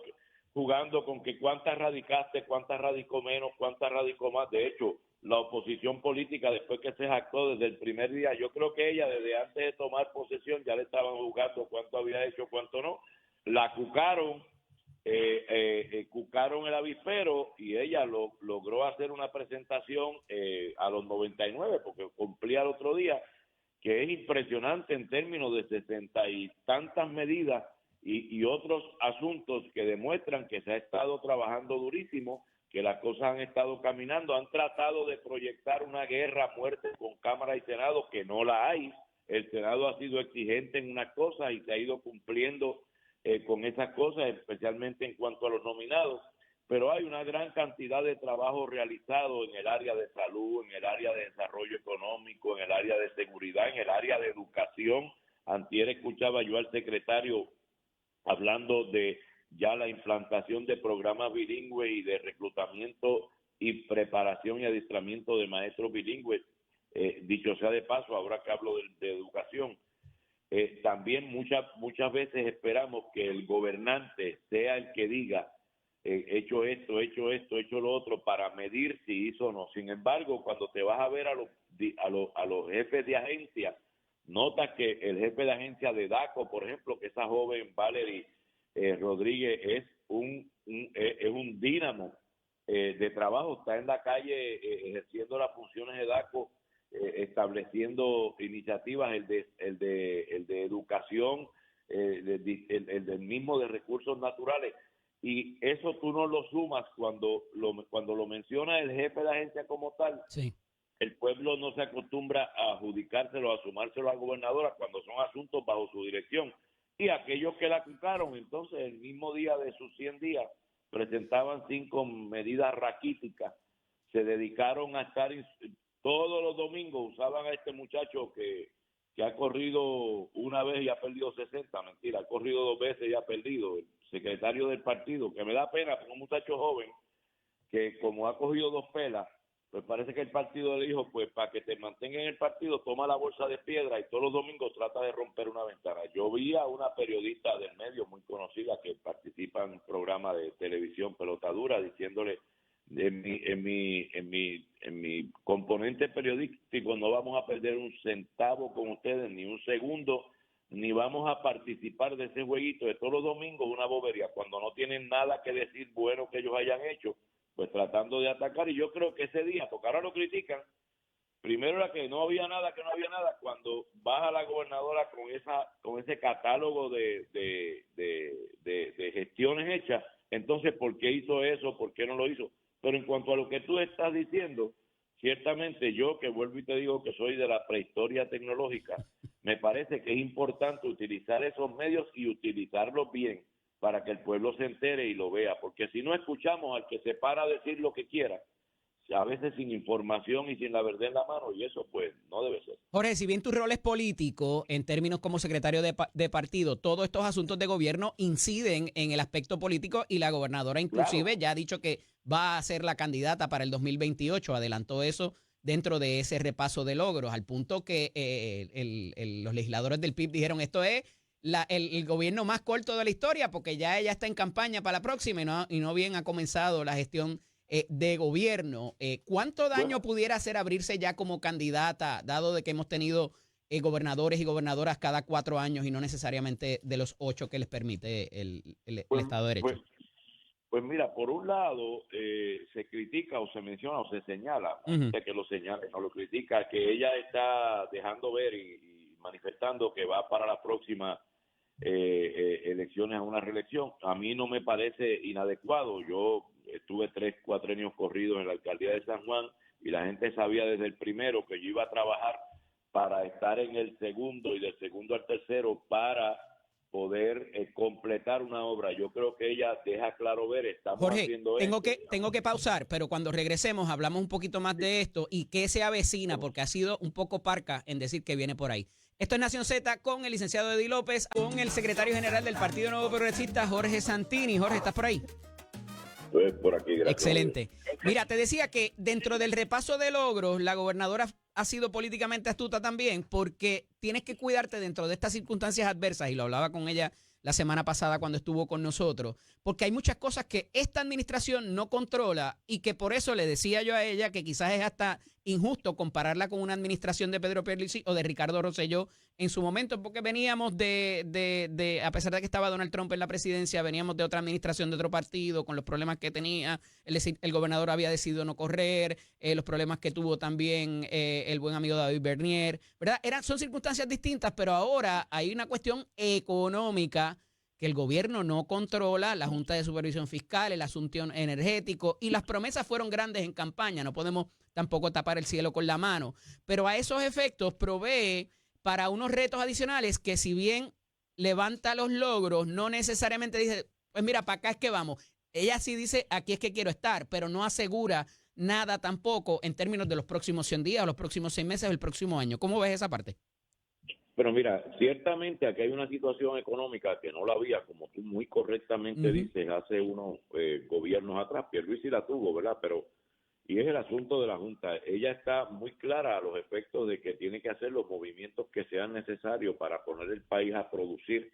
jugando con que cuántas radicaste, cuántas radicó menos, cuántas radicó más. De hecho, la oposición política, después que se jactó desde el primer día, yo creo que ella desde antes de tomar posesión ya le estaban jugando cuánto había hecho, cuánto no. La cucaron, cucaron el avispero, y ella logró hacer una presentación a los 99, porque cumplía el otro día, que es impresionante en términos de 60 y tantas medidas y otros asuntos que demuestran que se ha estado trabajando durísimo, que las cosas han estado caminando. Han tratado de proyectar una guerra a muerte con Cámara y Senado, que no la hay. El Senado ha sido exigente en unas cosas y se ha ido cumpliendo con esas cosas, especialmente en cuanto a los nominados, pero hay una gran cantidad de trabajo realizado en el área de salud, en el área de desarrollo económico, en el área de seguridad, en el área de educación. Antier escuchaba yo al secretario hablando de ya la implantación de programas bilingües y de reclutamiento y preparación y adiestramiento de maestros bilingües. Dicho sea de paso, ahora que hablo de educación, también muchas veces esperamos que el gobernante sea el que diga hecho esto, hecho lo otro, para medir si hizo o no. Sin embargo, cuando te vas a ver a los jefes de agencia, notas que el jefe de agencia de DACO, por ejemplo, que esa joven Valerie Rodríguez es un dínamo de trabajo, está en la calle ejerciendo las funciones de DACO, estableciendo iniciativas, el de educación, el del mismo de recursos naturales. Y eso tú no lo sumas cuando lo menciona el jefe de agencia como tal. Sí. El pueblo no se acostumbra a adjudicárselo, a sumárselo a la gobernadora cuando son asuntos bajo su dirección. Y aquellos que la cucaron, entonces el mismo día de sus 100 días presentaban 5 medidas raquíticas, se dedicaron a estar todos los domingos, usaban a este muchacho que ha corrido una vez y ha perdido 60, mentira, ha corrido 2 veces y ha perdido, el secretario del partido, que me da pena porque un muchacho joven que como ha cogido 2 pelas, pues parece que el partido le dijo, pues para que te mantenga en el partido, toma la bolsa de piedra y todos los domingos trata de romper una ventana. Yo vi a una periodista del medio muy conocida que participa en un programa de televisión Pelotadura diciéndole, en mi componente periodístico no vamos a perder un centavo con ustedes, ni un segundo, ni vamos a participar de ese jueguito de todos los domingos, una bobería, cuando no tienen nada que decir bueno que ellos hayan hecho, pues tratando de atacar. Y yo creo que ese día, porque ahora lo critican, primero era que no había nada, cuando baja la gobernadora con ese catálogo de gestiones hechas, entonces ¿por qué hizo eso? ¿Por qué no lo hizo? Pero en cuanto a lo que tú estás diciendo, ciertamente yo, que vuelvo y te digo que soy de la prehistoria tecnológica, me parece que es importante utilizar esos medios y utilizarlos bien para que el pueblo se entere y lo vea, porque si no escuchamos al que se para a decir lo que quiera, a veces sin información y sin la verdad en la mano, y eso pues no debe ser. Jorge, si bien tu rol es político, en términos como secretario de partido, todos estos asuntos de gobierno inciden en el aspecto político y la gobernadora Claro, inclusive ya ha dicho que va a ser la candidata para el 2028, adelantó eso dentro de ese repaso de logros, al punto que los legisladores del PIB dijeron esto es el gobierno más corto de la historia porque ya ella está en campaña para la próxima y no bien ha comenzado la gestión de gobierno. ¿Cuánto daño bueno, pudiera hacer abrirse ya como candidata, dado de que hemos tenido gobernadores y gobernadoras cada 4 años y no necesariamente de los 8 que les permite el pues, Estado de pues, Derecho? pues mira, por un lado se critica o se menciona o se señala, hay Ujú. gente que lo señala y no lo critica, que ella está dejando ver y manifestando que va para la próxima elecciones a una reelección. A mí no me parece inadecuado. Yo estuve 3 años corridos en la alcaldía de San Juan y la gente sabía desde el primero que yo iba a trabajar para estar en el segundo y del segundo al tercero para poder completar una obra. Yo creo que ella deja claro ver, estamos Jorge, haciendo tengo que pausar, pero cuando regresemos hablamos un poquito más de esto y qué se avecina, porque ha sido un poco parca en decir que viene por ahí. Esto es Nación Z con el licenciado Eddie López, con el secretario general del Partido Nuevo Progresista, Jorge Santini. Jorge, ¿estás por ahí? Por aquí, gracias. Excelente. Mira, te decía que dentro del repaso de logros, la gobernadora ha sido políticamente astuta también, porque tienes que cuidarte dentro de estas circunstancias adversas, y lo hablaba con ella la semana pasada cuando estuvo con nosotros, porque hay muchas cosas que esta administración no controla y que por eso le decía yo a ella que quizás es hasta injusto compararla con una administración de Pedro Pierluisi o de Ricardo Rosselló en su momento, porque veníamos a pesar de que estaba Donald Trump en la presidencia, veníamos de otra administración de otro partido con los problemas que tenía, es decir, el gobernador había decidido no correr, los problemas que tuvo también el buen amigo David Bernier, ¿verdad? Son circunstancias distintas, pero ahora hay una cuestión económica que el gobierno no controla, la Junta de Supervisión Fiscal, el asunto energético, y las promesas fueron grandes en campaña, no podemos tampoco tapar el cielo con la mano, pero a esos efectos provee para unos retos adicionales que, si bien levanta los logros, no necesariamente dice, pues mira, para acá es que vamos. Ella sí dice, aquí es que quiero estar, pero no asegura nada tampoco en términos de los próximos 100 días, los próximos 6 meses, el próximo año. ¿Cómo ves esa parte? Pero mira, ciertamente aquí hay una situación económica que no la había, como tú muy correctamente dices, hace unos gobiernos atrás. Pierluisi la tuvo, ¿verdad? Y es el asunto de la Junta. Ella está muy clara a los efectos de que tiene que hacer los movimientos que sean necesarios para poner el país a producir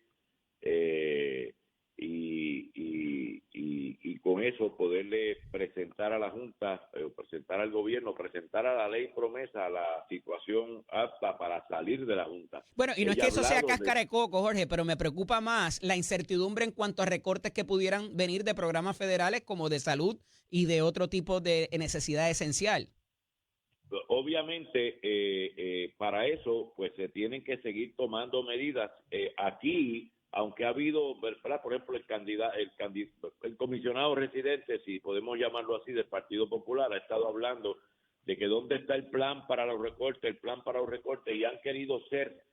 y con eso poderle presentar a la Junta, presentar al gobierno, presentar a la ley promesa a la situación apta para salir de la Junta. Bueno, y no es que eso sea cáscara de coco, Jorge, pero me preocupa más la incertidumbre en cuanto a recortes que pudieran venir de programas federales como de salud y de otro tipo de necesidad esencial. Obviamente, para eso, pues se tienen que seguir tomando medidas. Aquí, aunque ha habido, ¿verdad? Por ejemplo, el comisionado residente, si podemos llamarlo así, del Partido Popular, ha estado hablando de que dónde está el plan para los recortes, y han querido ser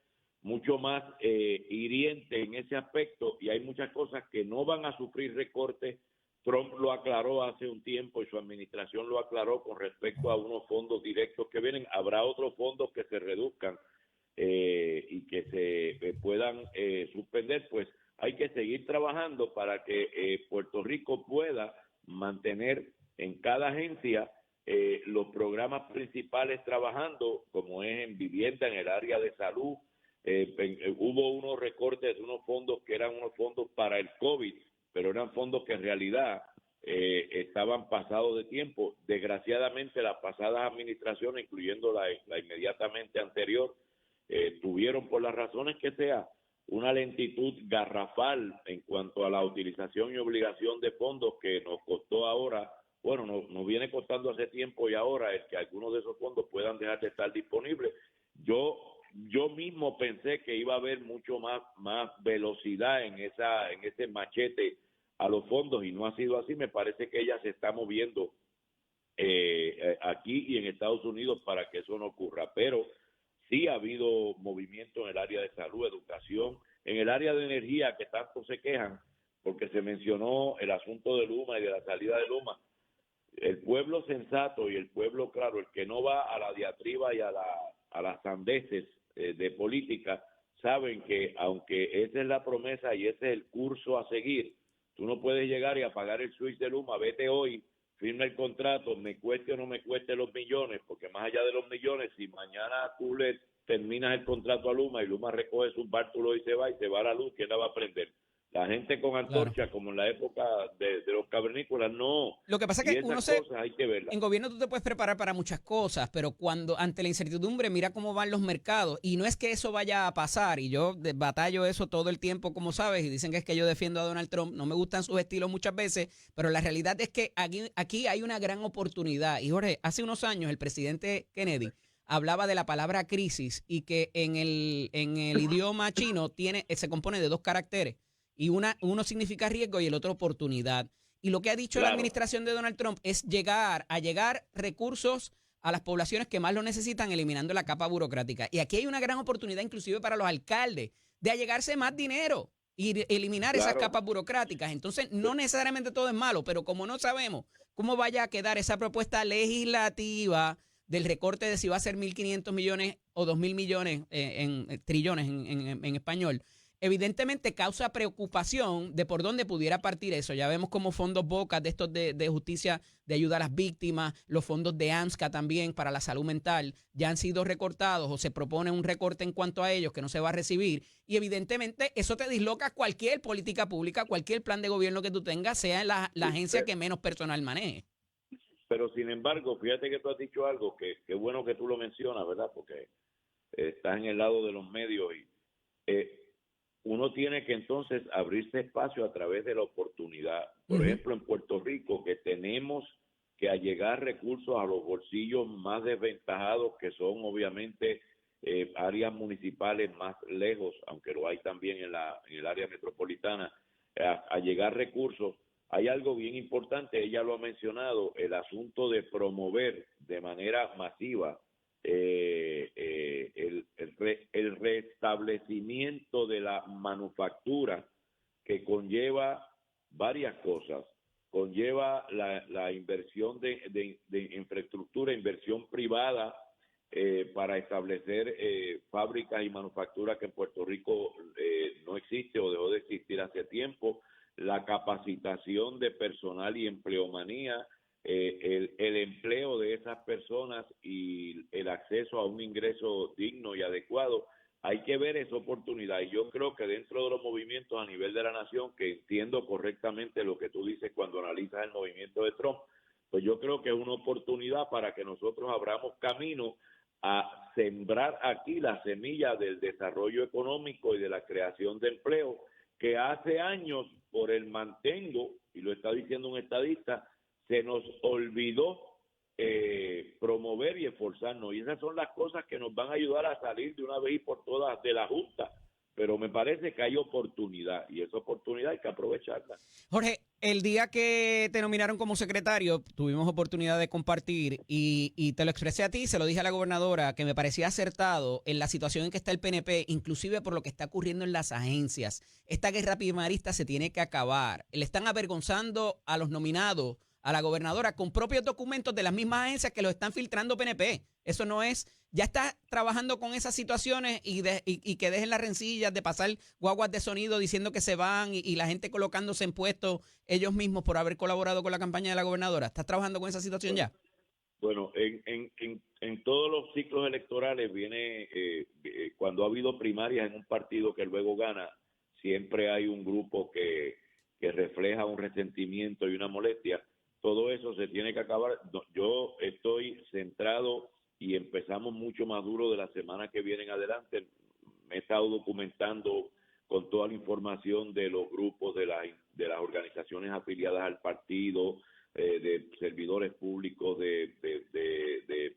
mucho más hirientes en ese aspecto, y hay muchas cosas que no van a sufrir recortes. Trump lo aclaró hace un tiempo y su administración lo aclaró con respecto a unos fondos directos que vienen. Habrá otros fondos que se reduzcan y que se puedan suspender. Pues hay que seguir trabajando para que Puerto Rico pueda mantener en cada agencia los programas principales trabajando, como es en vivienda, en el área de salud. Hubo unos recortes de unos fondos que eran unos fondos para el COVID, pero eran fondos que en realidad estaban pasados de tiempo. Desgraciadamente, las pasadas administraciones, incluyendo la inmediatamente anterior, tuvieron, por las razones que sea, una lentitud garrafal en cuanto a la utilización y obligación de fondos que nos costó ahora, bueno, nos viene costando hace tiempo, y ahora es que algunos de esos fondos puedan dejar de estar disponibles. Yo mismo pensé que iba a haber mucho más velocidad en ese machete a los fondos, y no ha sido así. Me parece que ella se está moviendo aquí y en Estados Unidos para que eso no ocurra, pero sí ha habido movimiento en el área de salud, educación, en el área de energía, que tanto se quejan porque se mencionó el asunto de Luma y de la salida de Luma. El pueblo sensato y el pueblo claro, el que no va a la diatriba y a las sandeces de política, saben que aunque esa es la promesa y ese es el curso a seguir, tú no puedes llegar y apagar el switch de Luma. Vete hoy, firma el contrato, me cueste o no me cueste los millones, porque más allá de los millones, si mañana tú le terminas el contrato a Luma y Luma recoge sus bártulos y se va a la luz, ¿quién la va a prender? La gente con antorcha, claro, como en la época de los cavernícolas, no. Lo que pasa es que cosas hay que verlas. En gobierno tú te puedes preparar para muchas cosas, pero cuando ante la incertidumbre, mira cómo van los mercados, y no es que eso vaya a pasar, y yo batallo eso todo el tiempo, como sabes, y dicen que es que yo defiendo a Donald Trump, no me gustan sus estilos muchas veces, pero la realidad es que aquí hay una gran oportunidad. Y Jorge, hace unos años el presidente Kennedy hablaba de la palabra crisis, y que en el idioma chino se compone de 2 caracteres, y uno significa riesgo y el otro oportunidad. Y lo que ha dicho la administración de Donald Trump es llegar recursos a las poblaciones que más lo necesitan, eliminando la capa burocrática. Y aquí hay una gran oportunidad, inclusive para los alcaldes, de allegarse más dinero. y eliminar esas capas burocráticas. Entonces, no necesariamente todo es malo, pero como no sabemos cómo vaya a quedar esa propuesta legislativa del recorte de si va a ser 1.500 millones o 2.000 millones, trillones en español, evidentemente causa preocupación de por dónde pudiera partir eso. Ya vemos como fondos BOCA de estos de justicia, de ayuda a las víctimas, los fondos de AMSCA también para la salud mental, ya han sido recortados o se propone un recorte en cuanto a ellos que no se va a recibir. Y evidentemente eso te disloca cualquier política pública, cualquier plan de gobierno que tú tengas, sea la agencia que menos personal maneje. Pero sin embargo, fíjate que tú has dicho algo que bueno que tú lo mencionas, ¿verdad? Porque estás en el lado de los medios y uno tiene que entonces abrirse espacio a través de la oportunidad. Por ejemplo, en Puerto Rico, que tenemos que allegar recursos a los bolsillos más desventajados, que son obviamente áreas municipales más lejos, aunque lo hay también en el área metropolitana, a llegar recursos. Hay algo bien importante, ella lo ha mencionado, el asunto de promover de manera masiva el restablecimiento de la manufactura, que conlleva varias cosas. Conlleva la inversión de infraestructura, inversión privada para establecer fábricas y manufacturas que en Puerto Rico no existe o dejó de existir hace tiempo, la capacitación de personal y empleomanía, el empleo de esas personas y el acceso a un ingreso digno y adecuado. Hay que ver esa oportunidad y yo creo que dentro de los movimientos a nivel de la nación, que entiendo correctamente lo que tú dices cuando analizas el movimiento de Trump, pues yo creo que es una oportunidad para que nosotros abramos camino a sembrar aquí la semilla del desarrollo económico y de la creación de empleo, que hace años por el mantengo, y lo está diciendo un estadista, se nos olvidó promover y esforzarnos. Y esas son las cosas que nos van a ayudar a salir de una vez y por todas de la justa. Pero me parece que hay oportunidad y esa oportunidad hay que aprovecharla. Jorge, el día que te nominaron como secretario, tuvimos oportunidad de compartir y te lo expresé a ti, se lo dije a la gobernadora, que me parecía acertado en la situación en que está el PNP, inclusive por lo que está ocurriendo en las agencias. Esta guerra primarista se tiene que acabar. Le están avergonzando a los nominados, a la gobernadora, con propios documentos de las mismas agencias que los están filtrando PNP. Eso no es, ya está trabajando con esas situaciones y que dejen las rencillas de pasar guaguas de sonido diciendo que se van y la gente colocándose en puestos ellos mismos por haber colaborado con la campaña de la gobernadora. ¿Estás trabajando con esa situación ya? Bueno, en todos los ciclos electorales viene, cuando ha habido primarias en un partido que luego gana, siempre hay un grupo que refleja un resentimiento y una molestia. Todo eso se tiene que acabar. Yo estoy centrado y empezamos mucho más duro de la semana que viene en adelante. Me he estado documentando con toda la información de los grupos de las organizaciones afiliadas al partido, de servidores públicos, de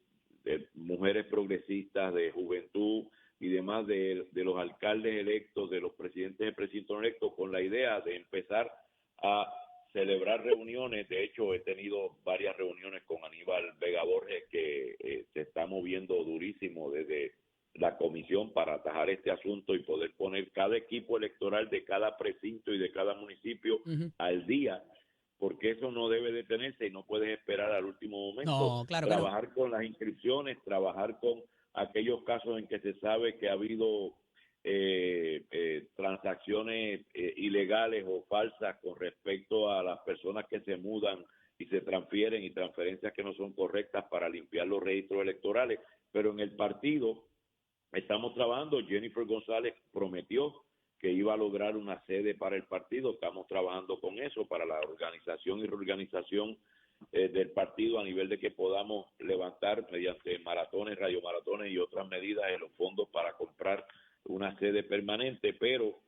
mujeres progresistas, de juventud y demás, de los alcaldes electos, de los presidentes y presidentes electos, con la idea de empezar a celebrar reuniones. De hecho, he tenido varias reuniones con Aníbal Vega Borges, que se está moviendo durísimo desde la comisión para atajar este asunto y poder poner cada equipo electoral de cada precinto y de cada municipio al día, porque eso no debe detenerse y no puedes esperar al último momento. No, claro, trabajar con las inscripciones, trabajar con aquellos casos en que se sabe que ha habido transacciones ilegales o falsas con respecto a las personas que se mudan y se transfieren, y transferencias que no son correctas, para limpiar los registros electorales. Pero en el partido estamos trabajando. Jennifer González prometió que iba a lograr una sede para el partido. Estamos trabajando con eso, para la organización y reorganización del partido, a nivel de que podamos levantar mediante maratones, radiomaratones y otras medidas en los fondos para comprar una sede permanente. Pero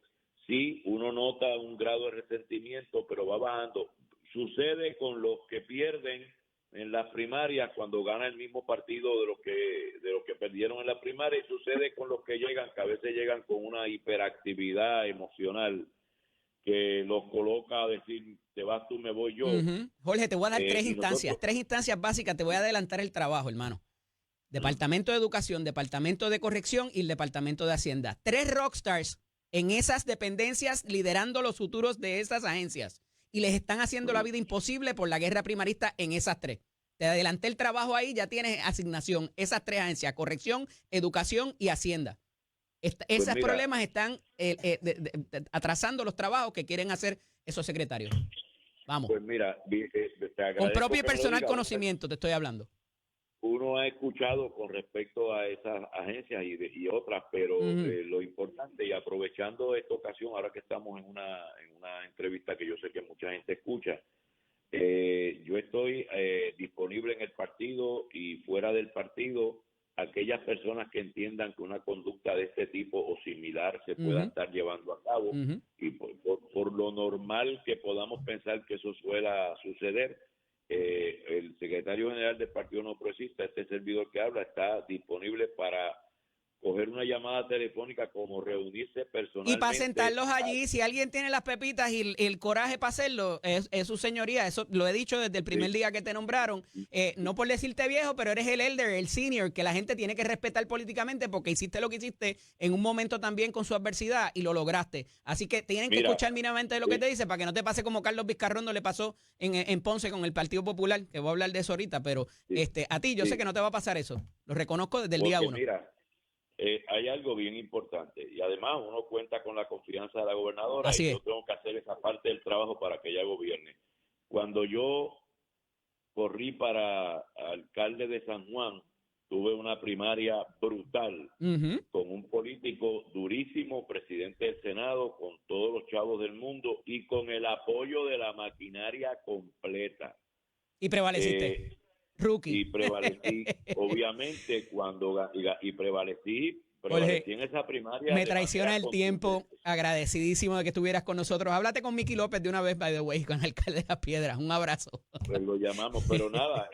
sí, uno nota un grado de resentimiento, pero va bajando. Sucede con los que pierden en las primarias cuando gana el mismo partido de los que perdieron en la primaria, y sucede con los que llegan, que a veces llegan con una hiperactividad emocional que los coloca a decir, te vas tú, me voy yo. Jorge, te voy a dar tres instancias básicas. Te voy a adelantar el trabajo, hermano. Departamento de Educación, Departamento de Corrección y el Departamento de Hacienda. 3 rockstars en esas dependencias liderando los futuros de esas agencias. Y les están haciendo la vida imposible por la guerra primarista en esas 3. Te adelanté el trabajo ahí, ya tienes asignación. Esas 3 agencias, corrección, educación y hacienda. Esos problemas están atrasando los trabajos que quieren hacer esos secretarios. Vamos. Pues mira, con propio y personal conocimiento te estoy hablando. Uno ha escuchado con respecto a esas agencias y otras, pero lo importante, y aprovechando esta ocasión, ahora que estamos en una entrevista que yo sé que mucha gente escucha, yo estoy disponible en el partido y fuera del partido. Aquellas personas que entiendan que una conducta de este tipo o similar se pueda estar llevando a cabo, y por lo normal que podamos pensar que eso suela suceder, el secretario general del Partido No Progresista, este servidor que habla, está disponible para coger una llamada telefónica, como reunirse personalmente. Y para sentarlos allí, si alguien tiene las pepitas y el coraje para hacerlo, es su señoría. Eso lo he dicho desde el primer día que te nombraron. No por decirte viejo, pero eres el elder, el senior, que la gente tiene que respetar políticamente porque hiciste lo que hiciste en un momento también con su adversidad y lo lograste. Así que tienen que escuchar minimamente de lo que te dice para que no te pase como Carlos Vizcarrondo le pasó en Ponce con el Partido Popular, que voy a hablar de eso ahorita, pero a ti yo sé que no te va a pasar eso. Lo reconozco desde el día 1. Mira, hay algo bien importante, y además uno cuenta con la confianza de la gobernadora. Así y es. yo tengo que hacer esa parte del trabajo para que ella gobierne. Cuando yo corrí para alcalde de San Juan, tuve una primaria brutal con un político durísimo, presidente del Senado, con todos los chavos del mundo y con el apoyo de la maquinaria completa. Y prevaleciste. Rookie. Y prevalecí, obviamente, prevalecí en esa primaria. Me traiciona el tiempo. Agradecidísimo de que estuvieras con nosotros. Háblate con Miki López de una vez, by the way, con el alcalde de Las Piedras. Un abrazo. Pues lo llamamos, pero nada,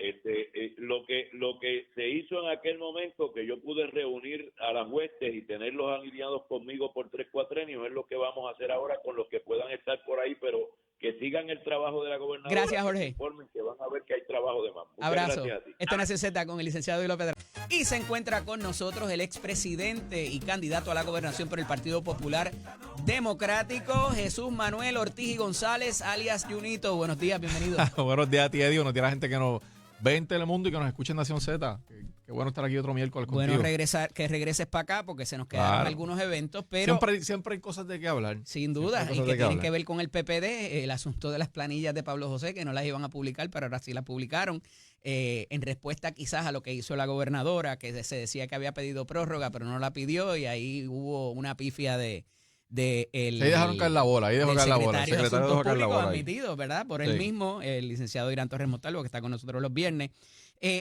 lo que se hizo en aquel momento, que yo pude reunir a las huestes y tenerlos alineados conmigo por 3 cuatrenios, es lo que vamos a hacer ahora con los que puedan estar por ahí, pero que sigan el trabajo de la gobernadora. Gracias, Jorge. Que informen, que van a ver que hay trabajo de más. Muchas abrazo. Gracias a ti. Esto es NCZ con el licenciado Hilo Pedra. Y se encuentra con nosotros el expresidente y candidato a la gobernación por el Partido Popular Democrático, Jesús Manuel Ortiz y González, alias Junito. Buenos días, bienvenido. Buenos días a ti, Eddie. Buenos días a la gente que nos ve en Telemundo y que nos escucha en Nación Z. Qué bueno estar aquí otro miércoles contigo. Bueno, que regreses para acá porque se nos quedaron algunos eventos, pero siempre hay cosas de qué hablar. Sin duda, y que tienen que ver con el PPD, el asunto de las planillas de Pablo José, que no las iban a publicar, pero ahora sí las publicaron, en respuesta quizás a lo que hizo la gobernadora, que se decía que había pedido prórroga, pero no la pidió, y ahí hubo una pifia ahí dejaron caer la bola, El secretario dejó caer la bola. Admitido, ¿verdad? Por él mismo, el licenciado Irán Torres Montalvo, que está con nosotros los viernes.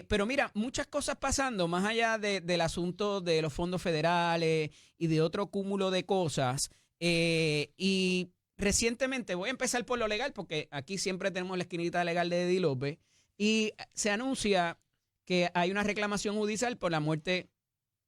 Pero mira, muchas cosas pasando, más allá del asunto de los fondos federales y de otro cúmulo de cosas. Y recientemente, voy a empezar por lo legal, porque aquí siempre tenemos la esquinita legal de Eddie López, y se anuncia que hay una reclamación judicial por la muerte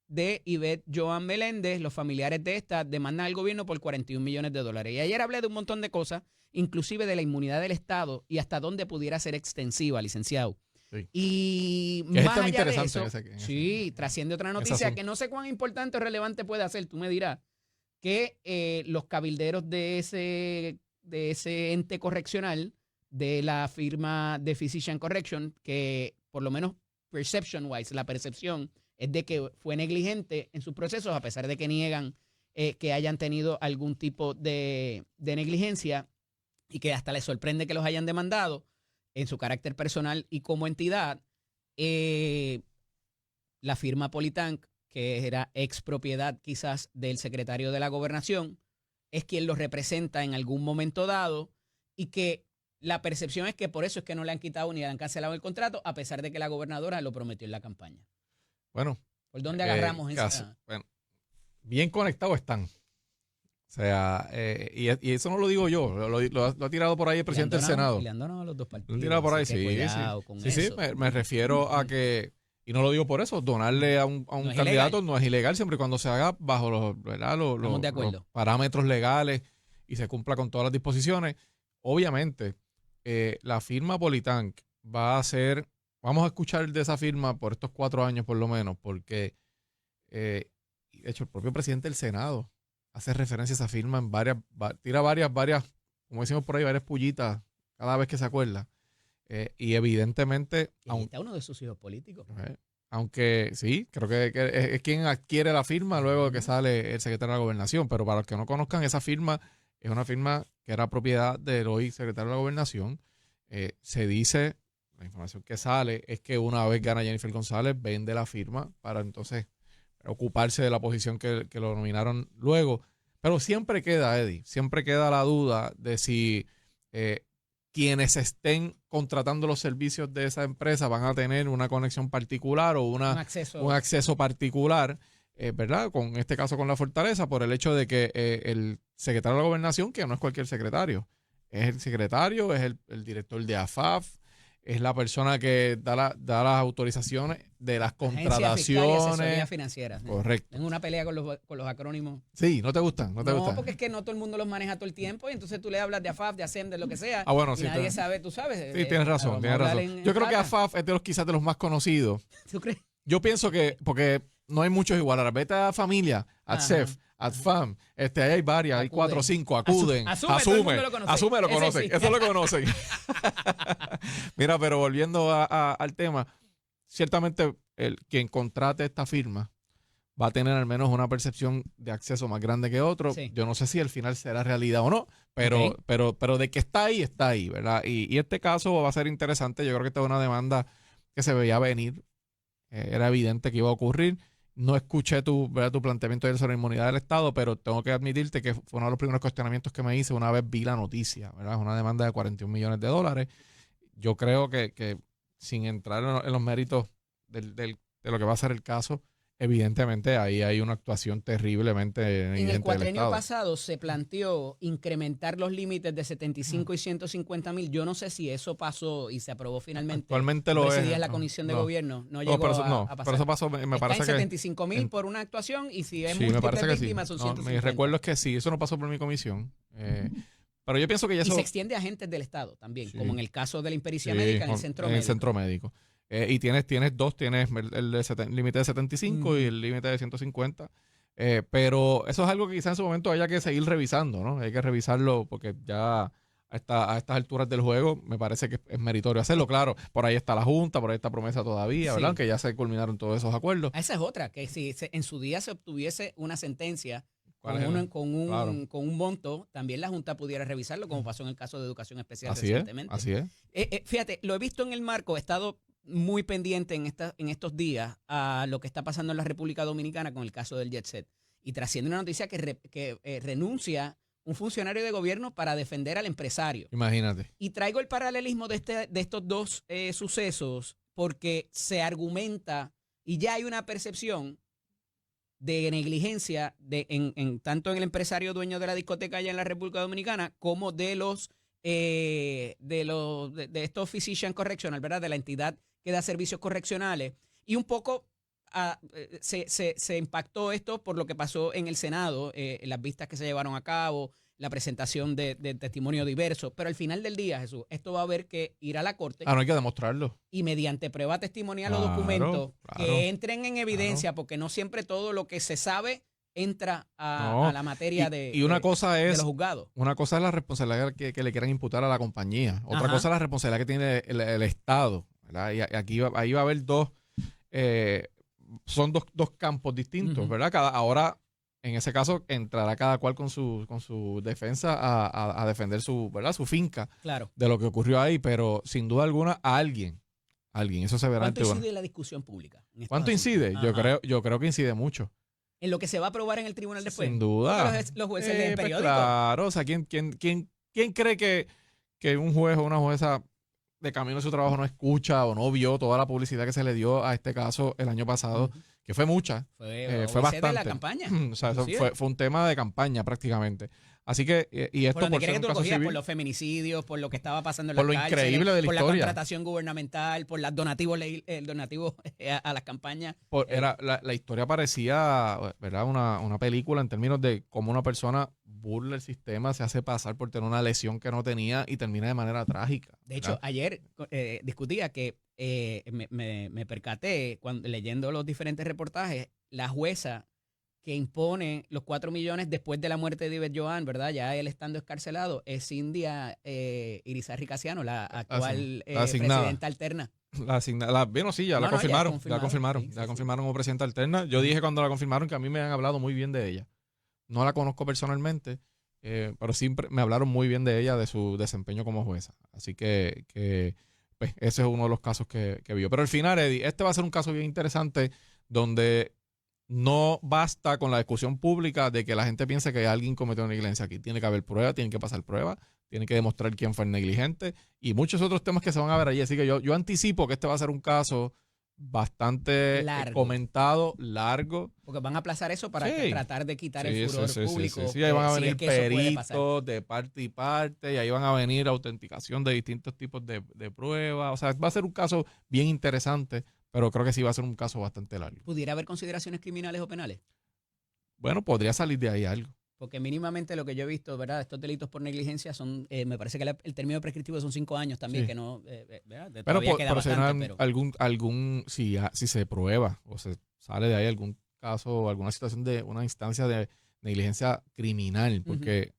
de Ivette Joan Meléndez. Los familiares de esta demandan al gobierno por $41 millones. Y ayer hablé de un montón de cosas, inclusive de la inmunidad del Estado y hasta dónde pudiera ser extensiva, licenciado. Sí. Y que más allá de eso, sí, trasciende otra noticia que no sé cuán importante o relevante puede ser, tú me dirás, que los cabilderos de ese ente correccional, de la firma de Physician Correction, que por lo menos perception-wise, la percepción es de que fue negligente en sus procesos, a pesar de que niegan que hayan tenido algún tipo de negligencia y que hasta les sorprende que los hayan demandado en su carácter personal y como entidad. La firma Politank, que era expropiedad quizás del secretario de la Gobernación, es quien los representa en algún momento dado, y que la percepción es que por eso es que no le han quitado ni le han cancelado el contrato, a pesar de que la gobernadora lo prometió en la campaña. Bueno. ¿Por dónde agarramos esa? Bueno, bien conectados están. O sea, y eso no lo digo yo, lo ha tirado por ahí el presidente del Senado. A los dos partidos. Lo ha tirado por ahí, sí, me refiero a que, y no lo digo por eso, donarle a un candidato no es ilegal siempre y cuando se haga bajo los parámetros legales y se cumpla con todas las disposiciones. Obviamente, la firma Politank va a ser, vamos a escuchar de esa firma por estos 4 años por lo menos, porque de hecho el propio presidente del Senado hace referencia a esa firma en tira varias, como decimos por ahí, varias pullitas cada vez que se acuerda. Y evidentemente... Y ahí está uno de sus hijos políticos. Aunque sí, creo que es quien adquiere la firma luego de que sale el secretario de la Gobernación. Pero para los que no conozcan, esa firma es una firma que era propiedad del hoy secretario de la Gobernación. Se dice, la información que sale es que una vez gana Jennifer González, vende la firma para entonces ocuparse de la posición que lo nominaron luego. Pero siempre queda, Eddie, siempre queda la duda de si quienes estén contratando los servicios de esa empresa van a tener una conexión particular o un acceso particular, ¿verdad? Con este caso con la Fortaleza, por el hecho de que el secretario de la Gobernación, que no es cualquier secretario, es el secretario, es el director de AFAF, es la persona que da las autorizaciones de las contrataciones. Fiscal y asesoría financiera. Correcto. Tengo una pelea con los acrónimos. Sí, ¿no te gustan? No, porque es que no todo el mundo los maneja todo el tiempo y entonces tú le hablas de AFAF, de ASEM, de lo que sea. Sí, nadie sabe, tú sabes. Sí, tienes razón. Yo creo que AFAF es quizás de los más conocidos. ¿Tú crees? Yo pienso que, porque no hay muchos igual. Ahora, vete a Familia, ADCEF, ADFAM, ahí hay varias, hay 4 o 5, acuden, asume, lo conocen, eso lo conocen. Mira, pero volviendo al tema, ciertamente quien contrate esta firma va a tener al menos una percepción de acceso más grande que otro. Sí. Yo no sé si al final será realidad o no, pero de que está ahí, ¿verdad? Y este caso va a ser interesante. Yo creo que esta es una demanda que se veía venir, era evidente que iba a ocurrir. No escuché tu planteamiento sobre la inmunidad del Estado, pero tengo que admitirte que fue uno de los primeros cuestionamientos que me hice una vez vi la noticia, ¿verdad? Es una demanda de $41 millones. Yo creo que sin entrar en los méritos de lo que va a ser el caso, evidentemente ahí hay una actuación terriblemente evidente. En el cuatrienio pasado se planteó incrementar los límites de 75 y 150 mil. Yo no sé si eso pasó y se aprobó finalmente. Actualmente lo es. Ese día en la comisión de gobierno no llegó a pasar. Pero eso pasó, me parece que... 75 mil por una actuación y si es sí, múltiples víctimas son 150. Mi recuerdo es que sí, eso no pasó por mi comisión. Pero yo pienso que ya eso... Y se extiende a agentes del Estado también, como en el caso de la impericia médica en el centro médico. Y tienes dos, tienes el límite de 75 y el límite de 150. Pero eso es algo que quizás en su momento haya que seguir revisando, ¿no? Hay que revisarlo porque ya a estas alturas del juego me parece que es meritorio hacerlo. Claro, por ahí está la Junta, por ahí está promesa todavía, ¿verdad? Que ya se culminaron todos esos acuerdos. Esa es otra, que si en su día se obtuviese una sentencia con un monto, también la Junta pudiera revisarlo, como pasó en el caso de Educación Especial recientemente. Así es. Fíjate, lo he visto en el marco, he estado muy pendiente en estos días a lo que está pasando en la República Dominicana con el caso del Jet Set. Y trasciende una noticia que renuncia un funcionario de gobierno para defender al empresario. Imagínate. Y traigo el paralelismo de estos dos sucesos porque se argumenta y ya hay una percepción de negligencia tanto en el empresario dueño de la discoteca allá en la República Dominicana como de estos physician correctional, ¿verdad? De la entidad que da servicios correccionales. Y un poco se impactó esto por lo que pasó en el Senado, las vistas que se llevaron a cabo, la presentación de testimonio diverso. Pero al final del día, Jesús, esto va a haber que ir a la corte. No hay que demostrarlo. Y mediante prueba testimonial o documentos que entren en evidencia, porque no siempre todo lo que se sabe entra a la materia de los juzgados. Una cosa es la responsabilidad que le quieran imputar a la compañía. Otra cosa es la responsabilidad que tiene el Estado, ¿verdad? Y ahí va a haber son dos campos distintos, ¿verdad? Ahora, en ese caso, entrará cada cual con su defensa a defender ¿verdad? Su finca, claro, de lo que ocurrió ahí, pero sin duda alguna alguien, eso se verá. ¿Cuánto incide la discusión pública? ¿Cuánto incide? Yo creo que incide mucho. En lo que se va a aprobar en el tribunal después. Sin duda. Los jueces leen periódicos. Claro, o sea, ¿quién cree que un juez o una jueza de camino a su trabajo no escucha o no vio toda la publicidad que se le dio a este caso el año pasado? Que fue mucha. Fue bastante. De la campaña. O sea, eso fue un tema de campaña prácticamente. Así que, y esto por ser un caso civil, por los feminicidios, por lo que estaba pasando en las cárceles, por lo increíble de la historia, por la contratación gubernamental, por los donativos a las campañas. La historia parecía, ¿verdad? Una película en términos de cómo una persona burla el sistema, se hace pasar por tener una lesión que no tenía y termina de manera trágica. De hecho, ayer discutía que me percaté, leyendo los diferentes reportajes, la jueza que impone los 4 millones después de la muerte de Iber Joan, ¿verdad? Ya él estando escarcelado, es India Irizarry Casiano, la actual presidenta alterna. La confirmaron como presidenta alterna. Yo dije cuando la confirmaron que a mí me han hablado muy bien de ella. No la conozco personalmente, pero siempre me hablaron muy bien de ella, de su desempeño como jueza. Así que pues, ese es uno de los casos que vio. Pero al final, Eddie, este va a ser un caso bien interesante donde no basta con la discusión pública de que la gente piense que alguien cometió negligencia aquí. Tiene que haber pruebas, tienen que pasar pruebas, tienen que demostrar quién fue el negligente y muchos otros temas que se van a ver allí. Así que yo anticipo que este va a ser un caso bastante comentado, largo. Porque van a aplazar eso para tratar de quitar el furor público. Sí, ahí van a venir peritos de parte y parte, y ahí van a venir autenticación de distintos tipos de pruebas. O sea, va a ser un caso bien interesante, pero creo que sí va a ser un caso bastante largo. ¿Pudiera haber consideraciones criminales o penales? Bueno, podría salir de ahí algo. Porque mínimamente lo que yo he visto, ¿verdad? Estos delitos por negligencia son, me parece que el término prescriptivo son 5 años también, que no, ¿verdad? Todavía queda bastante, pero si se prueba o se sale de ahí algún caso o alguna situación de una instancia de negligencia criminal, porque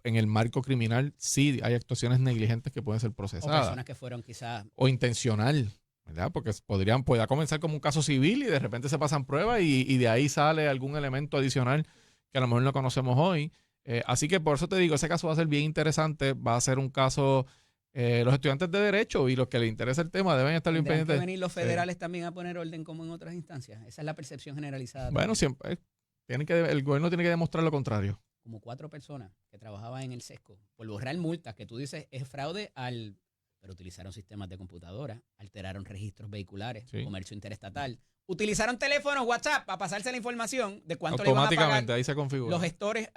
en el marco criminal sí hay actuaciones negligentes que pueden ser procesadas. O personas que fueron quizás... O intencional, ¿verdad? Porque podría comenzar como un caso civil y de repente se pasan pruebas y de ahí sale algún elemento adicional que a lo mejor no conocemos hoy. Así que por eso te digo, ese caso va a ser bien interesante, va a ser un caso, los estudiantes de Derecho y los que les interesa el tema deben estar bien pendientes. ¿Deben venir los federales también a poner orden como en otras instancias? Esa es la percepción generalizada. Bueno, siempre el gobierno tiene que demostrar lo contrario. Como 4 personas que trabajaban en el SESCO por borrar multas que tú dices es fraude pero utilizaron sistemas de computadora, alteraron registros vehiculares, comercio interestatal, utilizaron teléfonos, WhatsApp para pasarse la información de cuánto le iban a pagar. Automáticamente, ahí se configura. Los gestores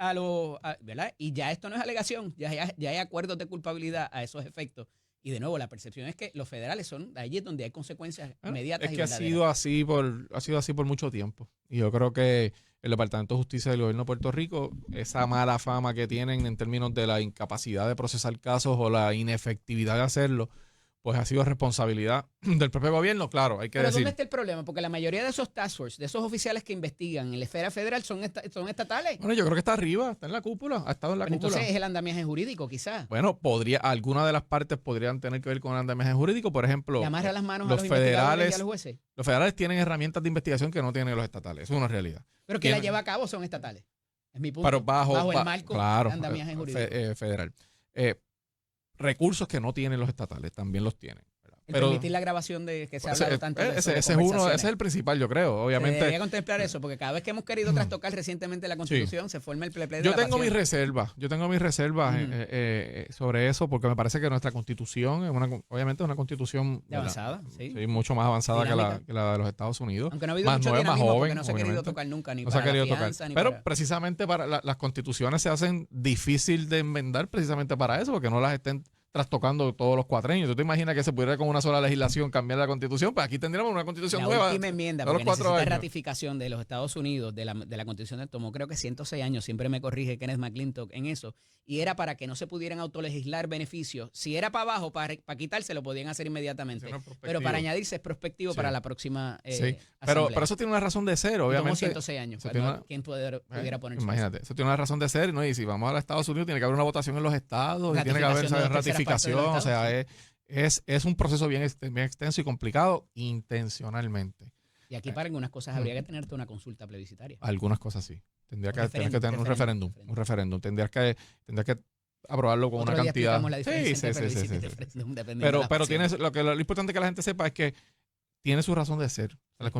¿verdad? Y ya esto no es alegación, ya hay acuerdos de culpabilidad a esos efectos. Y de nuevo, la percepción es que los federales son allí donde hay consecuencias inmediatas. Es que ha sido así por mucho tiempo. Y yo creo que el Departamento de Justicia del Gobierno de Puerto Rico, esa mala fama que tienen en términos de la incapacidad de procesar casos o la inefectividad de hacerlo, pues ha sido responsabilidad del propio gobierno, claro, hay que decir. Pero ¿dónde está el problema? Porque la mayoría de esos task force, de esos oficiales que investigan en la esfera federal son estatales. Bueno, yo creo que está arriba, está en la cúpula, ha estado en la cúpula. Entonces es el andamiaje jurídico, quizás. Bueno, algunas de las partes podrían tener que ver con el andamiaje jurídico, por ejemplo. ¿Le amarra las manos a los federales y a los jueces? Los federales tienen herramientas de investigación que no tienen los estatales, eso es una realidad. Pero que la lleva a cabo son estatales, es mi punto. Pero bajo el marco del andamiaje jurídico. Federal. Recursos que no tienen los estatales, también los tienen. Permitir la grabación de que se ha hablado tanto de ese es el principal, yo creo. Obviamente. Se debería contemplar eso, porque cada vez que hemos querido trastocar recientemente la Constitución, se forma el pleple de Yo tengo mis reservas sobre eso, porque me parece que nuestra Constitución obviamente es una Constitución avanzada, mucho más avanzada que la de los Estados Unidos. Aunque no ha habido más mucho nueva, más joven, porque no se ha querido tocar nunca, ni no para se ha querido la fianza, tocar. ni Pero para... precisamente las constituciones se hacen difícil de enmendar precisamente para eso, porque no las estén trastocando todos los cuatrenios. ¿Tú te imaginas que se pudiera con una sola legislación cambiar la Constitución? Pues aquí tendríamos una Constitución nueva. La última enmienda, porque necesita ratificación de los Estados Unidos, de la Constitución, tomó creo que 106 años, siempre me corrige Kenneth McClintock en eso, y era para que no se pudieran autolegislar beneficios. Si era para abajo, para quitarse, lo podían hacer inmediatamente. Pero para añadirse es prospectivo para la próxima pero eso tiene una razón de ser, obviamente. 106 años. ¿Quién pudiera ponerse? Imagínate, eso tiene una razón de ser, ¿no? Y si vamos a los Estados Unidos, tiene que haber una votación en los estados, y tiene que haber ratificación. O sea, es un proceso bien extenso y complicado intencionalmente. Y aquí para algunas cosas habría que tenerte una consulta plebiscitaria. Algunas cosas sí. Tendría que tener un referéndum. Tendrías que aprobarlo con una cantidad. Sí. Pero tienes, lo importante que la gente sepa es que tiene su razón de ser. Las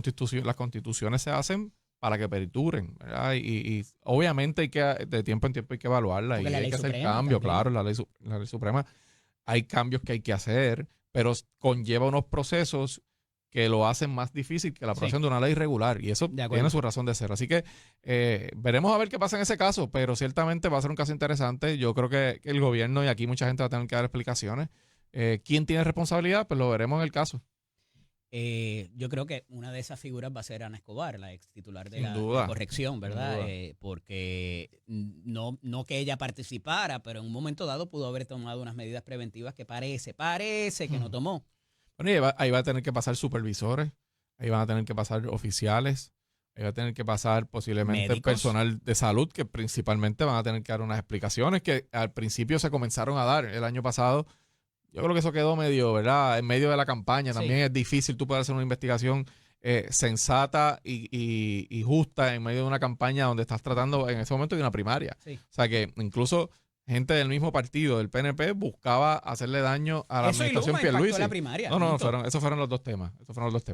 constituciones se hacen para que perduren, ¿verdad? Y obviamente de tiempo en tiempo hay que evaluarla y hay que hacer cambios, claro, la ley suprema. Hay cambios que hay que hacer, pero conlleva unos procesos que lo hacen más difícil que la aprobación de una ley regular, y eso tiene su razón de ser. Así que veremos a ver qué pasa en ese caso, pero ciertamente va a ser un caso interesante. Yo creo que el gobierno, y aquí mucha gente va a tener que dar explicaciones. ¿Quién tiene responsabilidad? Pues lo veremos en el caso. Yo creo que una de esas figuras va a ser Ana Escobar, la ex titular de la corrección, ¿verdad? Porque no que ella participara, pero en un momento dado pudo haber tomado unas medidas preventivas que parece que no tomó. Bueno, y ahí va a tener que pasar supervisores, ahí van a tener que pasar oficiales, va a tener que pasar posiblemente ¿Médicos? el personal de salud, que principalmente van a tener que dar unas explicaciones que al principio se comenzaron a dar el año pasado. Yo creo que eso quedó medio, ¿verdad? En medio de la campaña. También es difícil tú poder hacer una investigación sensata y justa en medio de una campaña donde estás tratando en ese momento de una primaria. Sí. O sea que incluso gente del mismo partido, del PNP, buscaba hacerle daño a la administración Pierluisi. La primaria. Esos fueron los dos temas.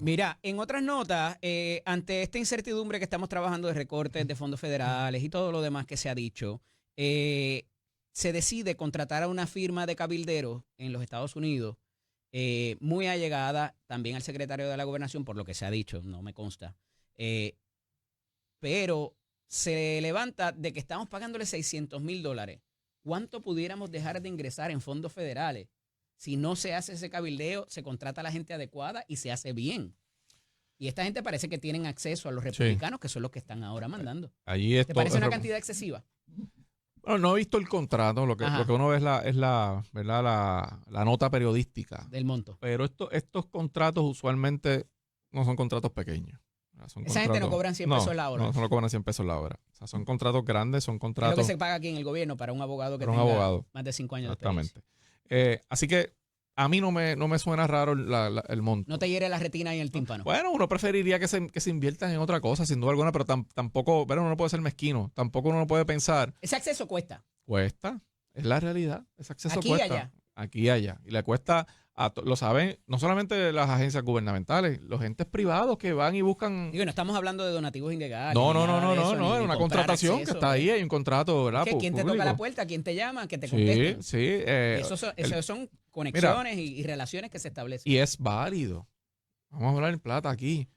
Mira, en otras notas, ante esta incertidumbre que estamos trabajando de recortes de fondos federales y todo lo demás que se ha dicho, se decide contratar a una firma de cabilderos en los Estados Unidos, muy allegada también al secretario de la Gobernación, por lo que se ha dicho, no me consta. Pero se levanta de que estamos pagándole $600,000. ¿Cuánto pudiéramos dejar de ingresar en fondos federales si no se hace ese cabildeo, se contrata a la gente adecuada y se hace bien? Y esta gente parece que tienen acceso a los republicanos, que son los que están ahora mandando. ¿Te parece una cantidad excesiva? Bueno, no he visto el contrato, lo que uno ve es la nota periodística. Del monto. Pero estos contratos usualmente no son contratos pequeños. Esa gente no cobran 100 pesos la hora. No cobran 100 pesos la hora. O sea, son contratos grandes, son contratos... Es lo que se paga aquí en el gobierno para un abogado que tenga más de 5 años de experiencia. Exactamente. Así que a mí no me suena raro el monto. No te hiere la retina y el tímpano. Bueno, uno preferiría que se inviertan en otra cosa, sin duda alguna, pero tampoco, pero uno no puede ser mezquino. Tampoco uno no puede pensar... Ese acceso cuesta. Cuesta. Es la realidad. Ese acceso aquí cuesta. Y allá. Aquí y allá. Y le cuesta... lo saben no solamente las agencias gubernamentales, los entes privados que van y buscan... Digo, no estamos hablando de donativos ilegales. No, es una contratación que está ahí, hay un contrato, ¿verdad? ¿Quién te toca la puerta? ¿Quién te llama? ¿Que te contesten? Sí. Esos son conexiones y relaciones que se establecen. Y es válido. Vamos a hablar en plata aquí.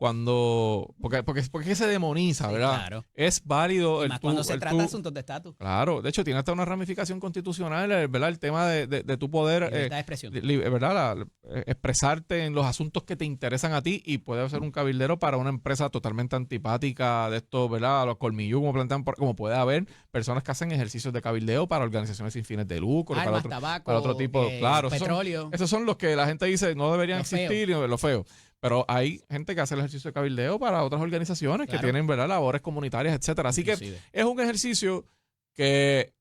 Porque es que se demoniza, ¿verdad? Claro. Es válido. Cuando se trata de asuntos de estatus. Claro, de hecho tiene hasta una ramificación constitucional, ¿verdad? El tema de tu poder, libertad de expresión. ¿Verdad? Expresarte en los asuntos que te interesan a ti, y puede ser un cabildero para una empresa totalmente antipática de esto, ¿verdad? Los colmillos, como plantean, como puede haber personas que hacen ejercicios de cabildeo para organizaciones sin fines de lucro, tabaco, para otro tipo, claro, petróleo. Esos son los que la gente dice no deberían existir, lo feo. Pero hay gente que hace el ejercicio de cabildeo para otras organizaciones que tienen, ¿verdad?, labores comunitarias, etcétera. Así que es un ejercicio que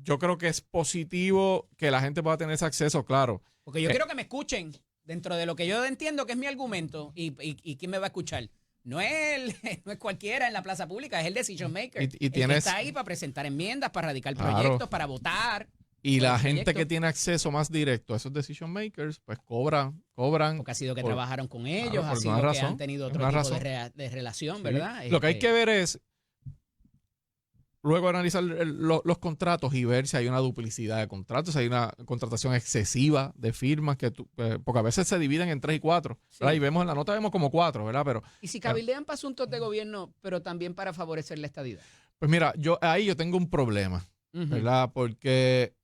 yo creo que es positivo que la gente pueda tener ese acceso, claro. Porque yo quiero que me escuchen dentro de lo que yo entiendo que es mi argumento y quién me va a escuchar. No es cualquiera en la plaza pública, es el decision maker. El que está ahí para presentar enmiendas, para radicar proyectos, para votar. Y la gente que tiene acceso más directo a esos decision makers, pues cobran. Porque ha sido que trabajaron con ellos, ha sido que han tenido otro tipo de relación, ¿verdad? Lo que hay que ver es luego analizar los contratos y ver si hay una duplicidad de contratos, si hay una contratación excesiva de firmas, porque a veces se dividen en 3 y 4. Sí. Y vemos en la nota como 4, ¿verdad? Pero, ¿y si cabildean para asuntos de gobierno, pero también para favorecer la estadidad? Pues mira, yo tengo un problema, ¿verdad? Porque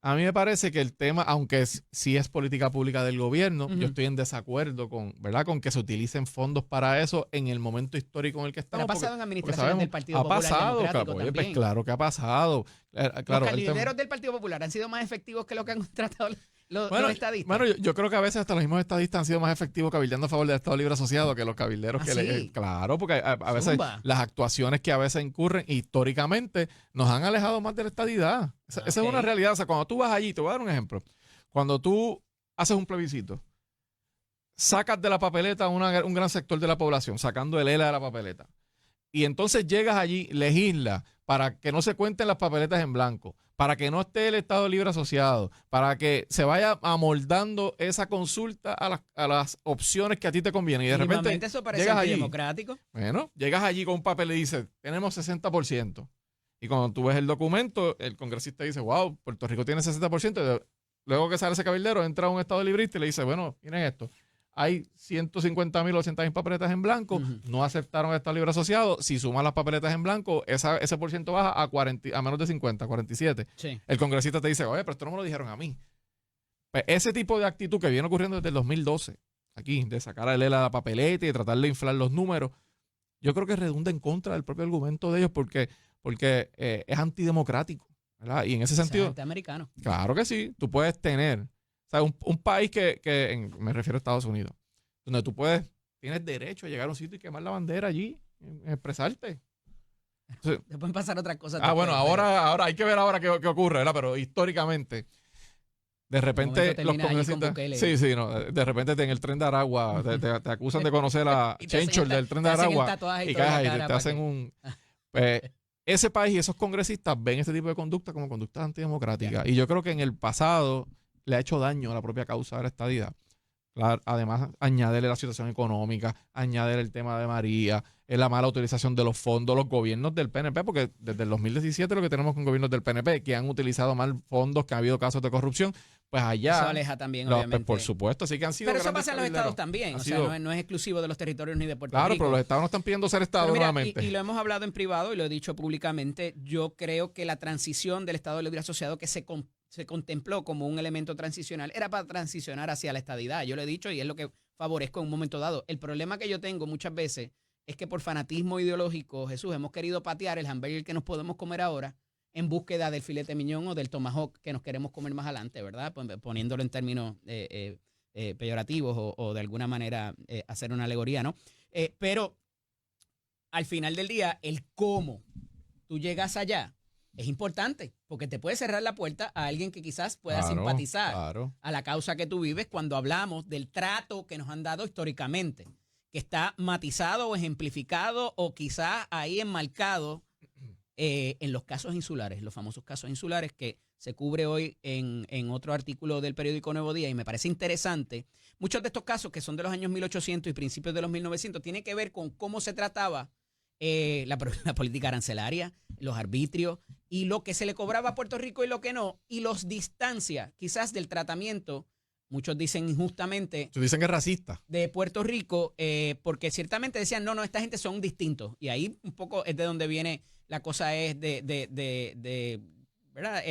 a mí me parece que el tema, aunque sí es política pública del gobierno, yo estoy en desacuerdo ¿verdad?, con que se utilicen fondos para eso en el momento histórico en el que estamos. Pero ha pasado en administraciones del Partido Popular Democrático también. Pues claro que ha pasado. Claro, los cabilderos del Partido Popular han sido más efectivos que lo que han contratado los estadistas. Bueno, yo creo que a veces hasta los mismos estadistas han sido más efectivos cabildeando a favor del Estado Libre Asociado que los cabilderos claro, porque a veces las actuaciones que a veces incurren históricamente nos han alejado más de la estadidad. Esa es una realidad. O sea, cuando tú vas allí, te voy a dar un ejemplo. Cuando tú haces un plebiscito, sacas de la papeleta un gran sector de la población, sacando el ELA de la papeleta. Y entonces llegas allí, legislas para que no se cuenten las papeletas en blanco, para que no esté el Estado Libre Asociado, para que se vaya amoldando esa consulta a las opciones que a ti te convienen. Y de repente eso parece llegas allí, democrático. Bueno, llegas allí con un papel y dices, tenemos 60%. Y cuando tú ves el documento, el congresista dice, wow, Puerto Rico tiene 60%. Luego que sale ese cabildero, entra a un Estado librista y le dice, bueno, miren esto. Hay 150,000 o 200,000 papeletas en blanco, no aceptaron el Estado Libre Asociado. Si suman las papeletas en blanco, ese por ciento baja a menos de 50, 47. Sí. El congresista te dice, oye, pero esto no me lo dijeron a mí. Pues ese tipo de actitud que viene ocurriendo desde el 2012, aquí, de sacar a ELA la papeleta y de tratar de inflar los números, yo creo que redunda en contra del propio argumento de ellos porque es antidemocrático, ¿verdad? Y en ese sentido... Antiamericano. Claro que sí. Tú puedes tener... O sea, un país me refiero a Estados Unidos, donde tú puedes tienes derecho a llegar a un sitio y quemar la bandera allí, expresarte. Entonces, te pueden pasar otras cosas. Bueno, ahora hay que ver ahora qué ocurre, ¿verdad? Pero históricamente, de repente los congresistas... Sí, no, de repente en el tren de Aragua te acusan de conocer a Chencho, del tren de Aragua, y caes ahí, te hacen un... ese país y esos congresistas ven este tipo de conducta como conductas antidemocráticas. Y yo creo que en el pasado le ha hecho daño a la propia causa de la estadidad. Además, añadirle la situación económica, añadir el tema de María, la mala utilización de los fondos, los gobiernos del PNP, porque desde el 2017 lo que tenemos con gobiernos del PNP, que han utilizado mal fondos, que ha habido casos de corrupción, pues allá... Eso aleja también, obviamente. Pues, por supuesto, así que han sido... Pero eso pasa en los estados también, no es exclusivo de los territorios ni de Puerto Rico. Claro, pero los estados no están pidiendo ser estados nuevamente. Y lo hemos hablado en privado y lo he dicho públicamente, yo creo que la transición del Estado Libre Asociado que se contempló como un elemento transicional, era para transicionar hacia la estadidad. Yo lo he dicho y es lo que favorezco en un momento dado. El problema que yo tengo muchas veces es que por fanatismo ideológico, Jesús, hemos querido patear el hamburger que nos podemos comer ahora en búsqueda del filete miñón o del tomahawk que nos queremos comer más adelante, ¿verdad? Poniéndolo en términos peyorativos o de alguna manera hacer una alegoría, ¿no? Pero al final del día, el cómo tú llegas allá es importante, porque te puede cerrar la puerta a alguien que quizás pueda simpatizar a la causa que tú vives cuando hablamos del trato que nos han dado históricamente, que está matizado o ejemplificado o quizás ahí enmarcado en los casos insulares, los famosos casos insulares que se cubre hoy en otro artículo del periódico Nuevo Día y me parece interesante. Muchos de estos casos que son de los años 1800 y principios de los 1900 tienen que ver con cómo se trataba la política arancelaria, los arbitrios y lo que se le cobraba a Puerto Rico y lo que no, y los distancia quizás del tratamiento, muchos dicen injustamente. Muchos dicen que es racista. De Puerto Rico, porque ciertamente decían, no, esta gente son distintos. Y ahí un poco es de donde viene la cosa es ¿verdad?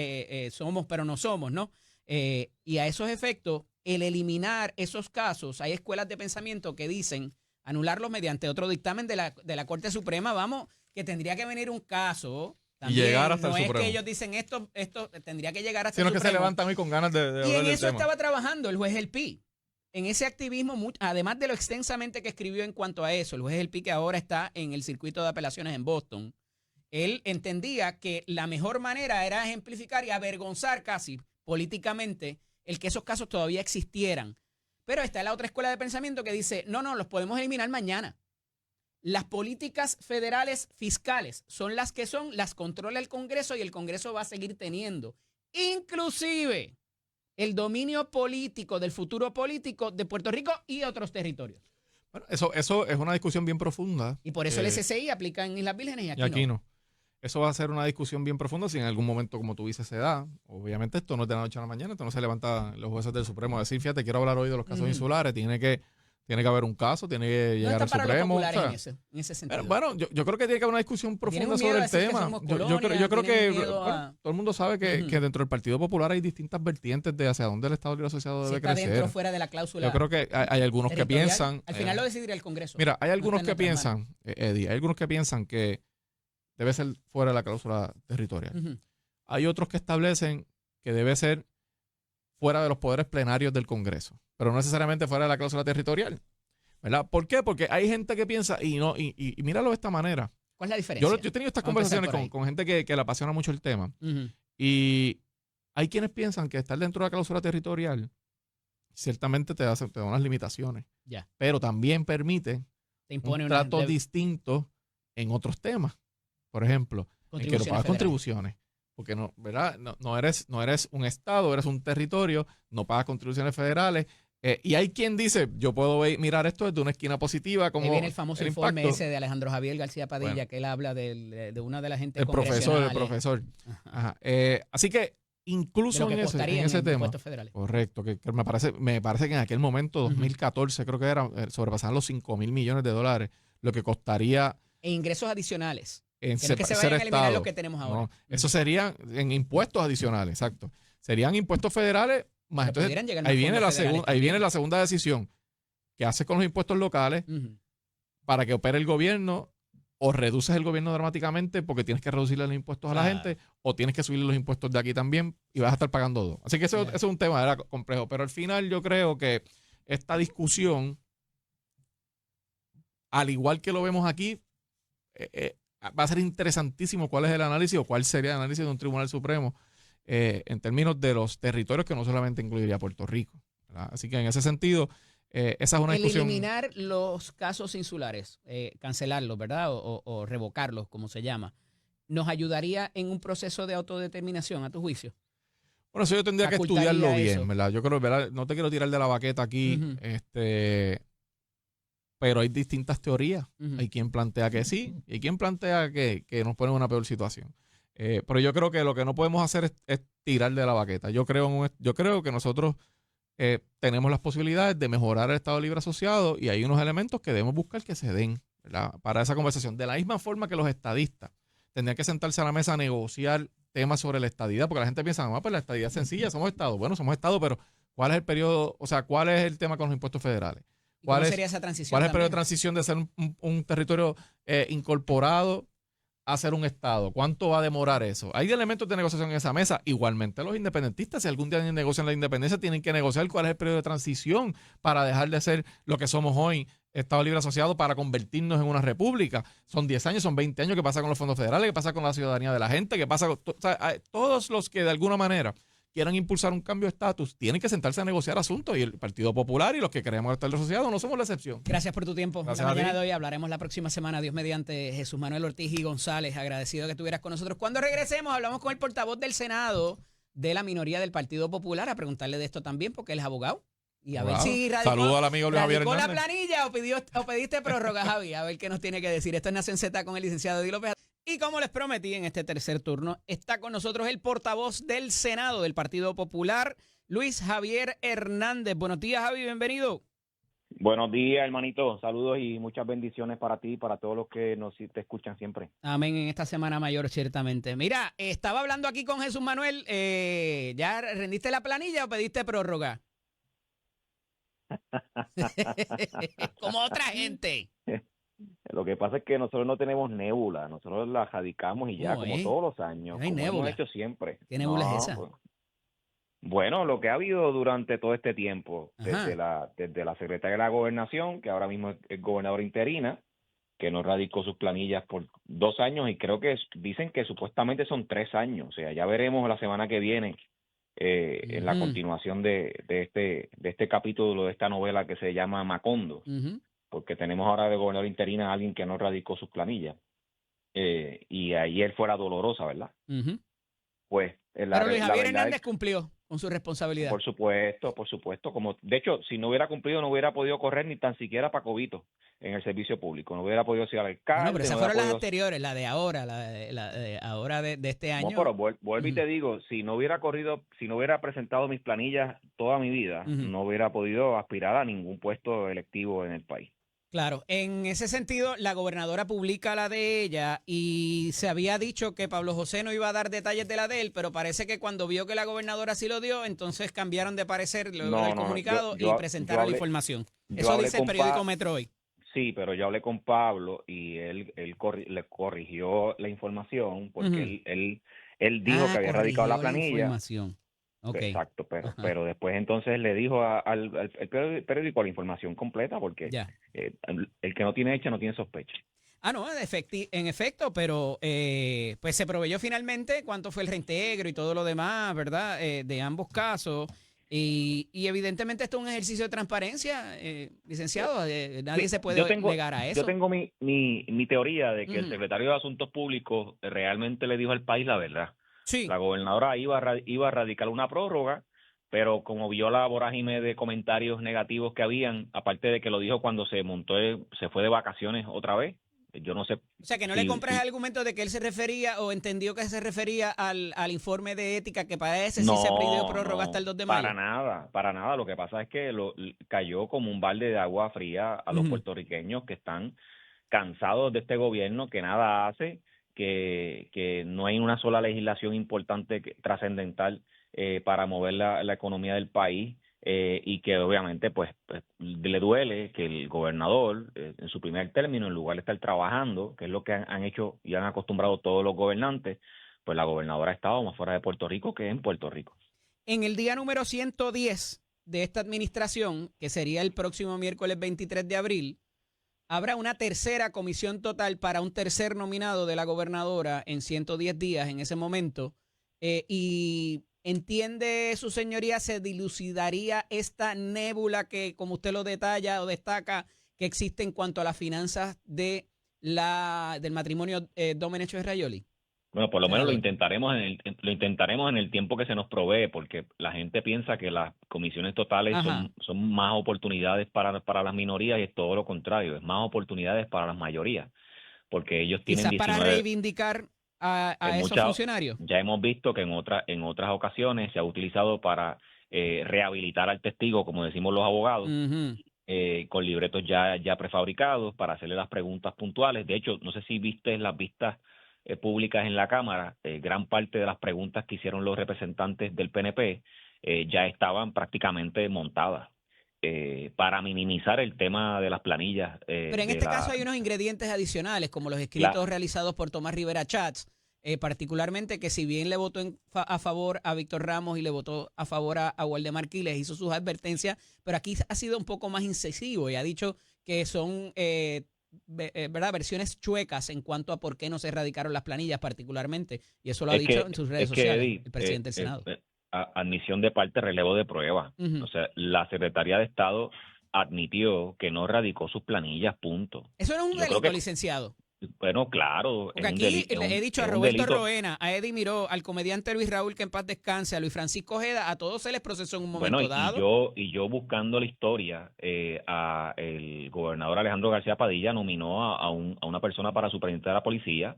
Somos pero no somos, ¿no? Y a esos efectos, el eliminar esos casos, hay escuelas de pensamiento que dicen anularlos mediante otro dictamen de la Corte Suprema, que tendría que venir un caso también, y llegar hasta el Supremo. No es que ellos dicen esto tendría que llegar hasta el Supremo. Sino que se levantan hoy con ganas de y en eso estaba trabajando el juez El Pi. En ese activismo, además de lo extensamente que escribió en cuanto a eso, el juez El Pi, que ahora está en el circuito de apelaciones en Boston, él entendía que la mejor manera era ejemplificar y avergonzar casi políticamente el que esos casos todavía existieran. Pero está la otra escuela de pensamiento que dice, no, los podemos eliminar mañana. Las políticas federales fiscales son las que son, las controla el Congreso y el Congreso va a seguir teniendo. Inclusive el dominio político del futuro político de Puerto Rico y otros territorios. Bueno, eso es una discusión bien profunda. Y por eso el SCI aplica en Islas Vírgenes y aquí no. Eso va a ser una discusión bien profunda si en algún momento, como tú dices, se da. Obviamente esto no es de la noche a la mañana, esto no se levanta los jueces del Supremo a decir, fíjate, quiero hablar hoy de los casos insulares, tiene que haber un caso, tiene que llegar al Supremo. En ese sentido. Bueno, yo creo que tiene que haber una discusión profunda sobre el tema. Yo creo que todo el mundo sabe que dentro del Partido Popular hay distintas vertientes de hacia dónde el Estado Libre Asociado debe crecer. Dentro o fuera de la cláusula. Yo creo que hay algunos que piensan... Al final lo decidirá el Congreso. Mira, hay algunos que piensan, Eddie, hay algunos que piensan que debe ser fuera de la cláusula territorial. Hay otros que establecen que debe ser fuera de los poderes plenarios del Congreso, pero no necesariamente fuera de la cláusula territorial, ¿verdad? ¿Por qué? Porque hay gente que piensa, y míralo de esta manera. ¿Cuál es la diferencia? Yo he tenido estas conversaciones con gente que le apasiona mucho el tema, y hay quienes piensan que estar dentro de la cláusula territorial ciertamente te da unas limitaciones, pero también permite un trato distinto en otros temas. Por ejemplo, en que no pagas contribuciones. Porque no, ¿verdad? No eres un estado, eres un territorio, no pagas contribuciones federales. Y hay quien dice, yo puedo mirar esto desde una esquina positiva. Como viene el famoso informe ese de Alejandro Javier García Padilla, que él habla de una de las gente el profesor. Ajá. Así que incluso en ese tema. Correcto, que me parece que en aquel momento, 2014, creo que era, sobrepasaban los $5,000 millones, lo que costaría. E ingresos adicionales. Que se vayan a eliminar lo que tenemos ahora. No, eso serían en impuestos adicionales, exacto. Serían impuestos federales, más entonces ahí viene la segunda decisión. ¿Qué haces con los impuestos locales para que opere el gobierno? O reduces el gobierno dramáticamente porque tienes que reducirle los impuestos a la gente, o tienes que subirle los impuestos de aquí también y vas a estar pagando dos. Así que eso es un tema complejo. Pero al final yo creo que esta discusión al igual que lo vemos aquí, va a ser interesantísimo cuál es el análisis o cuál sería el análisis de un Tribunal Supremo en términos de los territorios que no solamente incluiría Puerto Rico, ¿verdad? Así que en ese sentido, esa es una discusión. Eliminar los casos insulares, cancelarlos, ¿verdad? O revocarlos, como se llama, ¿nos ayudaría en un proceso de autodeterminación, a tu juicio? Bueno, eso yo tendría que estudiarlo bien, ¿verdad? Yo creo, ¿verdad? No te quiero tirar de la baqueta aquí, pero hay distintas teorías. Hay quien plantea que sí y hay quien plantea que nos pone en una peor situación. Pero yo creo que lo que no podemos hacer es tirar de la baqueta. Yo creo que nosotros tenemos las posibilidades de mejorar el Estado Libre Asociado y hay unos elementos que debemos buscar que se den, ¿verdad?, para esa conversación. De la misma forma que los estadistas tendrían que sentarse a la mesa a negociar temas sobre la estadidad, porque la gente piensa, pues la estadidad es sencilla, somos Estado. Bueno, somos Estado, pero ¿cuál es el periodo, o sea, cuál es el tema con los impuestos federales? ¿Cómo sería esa transición? ¿Cuál es el periodo de transición de ser un territorio incorporado a ser un Estado? ¿Cuánto va a demorar eso? Hay elementos de negociación en esa mesa. Igualmente los independentistas, si algún día negocian la independencia, tienen que negociar cuál es el periodo de transición para dejar de ser lo que somos hoy, Estado Libre Asociado, para convertirnos en una república. Son 10 años, son 20 años. ¿Qué pasa con los fondos federales? ¿Qué pasa con la ciudadanía de la gente? ¿Qué pasa con todos los que de alguna manera quieran impulsar un cambio de estatus, tienen que sentarse a negociar asuntos, y el Partido Popular y los que queremos estar asociados no somos la excepción. Gracias por tu tiempo. La mañana de hoy hablaremos la próxima semana, Dios mediante. Jesús Manuel Ortiz y González, agradecido que estuvieras con nosotros. Cuando regresemos hablamos con el portavoz del Senado de la minoría del Partido Popular a preguntarle de esto también, porque él es abogado. Y a ver si radicó, al amigo Luis Javier Hernández. La planilla o pediste prórroga, Javi, a ver qué nos tiene que decir. Esto es Nación Z con el licenciado Eddie López. Y como les prometí, en este tercer turno está con nosotros el portavoz del Senado del Partido Popular, Luis Javier Hernández. Buenos días, Javi, bienvenido. Buenos días, hermanito. Saludos y muchas bendiciones para ti y para todos los que te escuchan siempre. Amén, en esta semana mayor, ciertamente. Mira, estaba hablando aquí con Jesús Manuel. ¿Ya rendiste la planilla o pediste prórroga? Como otra gente. Lo que pasa es que nosotros no tenemos nébula, nosotros la radicamos y ya, como todos los años. No hay como nébula. hemos hecho siempre. ¿Qué nébula es esa? Pues, bueno, lo que ha habido durante todo este tiempo, desde la secretaria de la Gobernación, que ahora mismo es gobernadora interina, que no radicó sus planillas por 2 años, y creo que dicen que supuestamente son 3 años. O sea, ya veremos la semana que viene en la continuación de este capítulo de esta novela que se llama Macondo. Porque tenemos ahora de gobernador interina a alguien que no radicó sus planillas. Y ayer fuera dolorosa, ¿verdad? Pues pero Luis Javier Hernández cumplió con su responsabilidad. Por supuesto. De hecho, si no hubiera cumplido, no hubiera podido correr ni tan siquiera para Cobito en el servicio público. No hubiera podido ser alcalde. No, pero esas fueron las anteriores, la de ahora, la de ahora de este año. No, pero vuelvo y te digo, si no hubiera presentado mis planillas toda mi vida, no hubiera podido aspirar a ningún puesto electivo en el país. Claro, en ese sentido, la gobernadora publica la de ella y se había dicho que Pablo José no iba a dar detalles de la de él, pero parece que cuando vio que la gobernadora sí lo dio, entonces cambiaron de parecer luego del comunicado y presentaron la información. Eso dice el periódico Metro hoy. Sí, pero yo hablé con Pablo y él le corrigió la información porque él dijo que había radicado la planilla. Okay. Exacto, pero después entonces le dijo al periódico la información completa porque el que no tiene hecha no tiene sospecha. No, en efecto, pero pues se proveyó finalmente cuánto fue el reintegro y todo lo demás, ¿verdad? De ambos casos. Y evidentemente esto es un ejercicio de transparencia, licenciado. Nadie se puede negar a eso. Yo tengo mi teoría de que el secretario de Asuntos Públicos realmente le dijo al país la verdad. Sí. La gobernadora iba a radicar una prórroga, pero como vio la vorágine de comentarios negativos que habían, aparte de que lo dijo cuando se fue de vacaciones otra vez, yo no sé. O sea, que no le compres el argumento de que él se refería o entendió que se refería al informe de ética, que para ese sí se pidió prórroga hasta el 2 de mayo. Para nada. Lo que pasa es que cayó como un balde de agua fría a los puertorriqueños que están cansados de este gobierno que nada hace, que no hay una sola legislación importante, trascendental para mover la economía del país, y que obviamente pues le duele que el gobernador en su primer término, en lugar de estar trabajando, que es lo que han hecho y han acostumbrado todos los gobernantes, pues la gobernadora ha estado más fuera de Puerto Rico que en Puerto Rico. En el día número 110 de esta administración, que sería el próximo miércoles 23 de abril, habrá una tercera comisión total para un tercer nominado de la gobernadora en 110 días en ese momento. Y entiende su señoría, se dilucidaría esta nébula que, como usted lo detalla o destaca, que existe en cuanto a las finanzas del matrimonio Domenech Ferrajoli. Bueno, por lo menos lo intentaremos en el tiempo que se nos provee, porque la gente piensa que las comisiones totales son más oportunidades para las minorías, y es todo lo contrario, es más oportunidades para las mayorías, porque ellos tienen quizás 19, para reivindicar a esos funcionarios. Ya hemos visto que en otras ocasiones se ha utilizado para rehabilitar al testigo, como decimos los abogados, con libretos ya prefabricados para hacerle las preguntas puntuales. De hecho, no sé si viste las vistas públicas en la Cámara, gran parte de las preguntas que hicieron los representantes del PNP ya estaban prácticamente montadas para minimizar el tema de las planillas. Pero en este caso hay unos ingredientes adicionales, como los escritos realizados por Tomás Rivera Chats, particularmente que si bien le votó a favor a Víctor Ramos y le votó a favor a Waldemar Quiles, hizo sus advertencias, pero aquí ha sido un poco más incisivo y ha dicho que son ¿verdad? Versiones chuecas en cuanto a por qué no se erradicaron las planillas particularmente, y eso lo ha dicho en sus redes sociales, Eddie, el presidente del Senado. Admisión de parte, relevo de prueba. O sea, la Secretaría de Estado admitió que no radicó sus planillas, punto. Eso no es un delito, licenciado. Bueno, claro. Porque aquí he dicho a Roberto Roena, a Eddie Miró, al comediante Luis Raúl, que en paz descanse, a Luis Francisco Ojeda, a todos se les procesó en un momento dado. Y yo buscando la historia, a el gobernador Alejandro García Padilla nominó a una persona para superintendente de la policía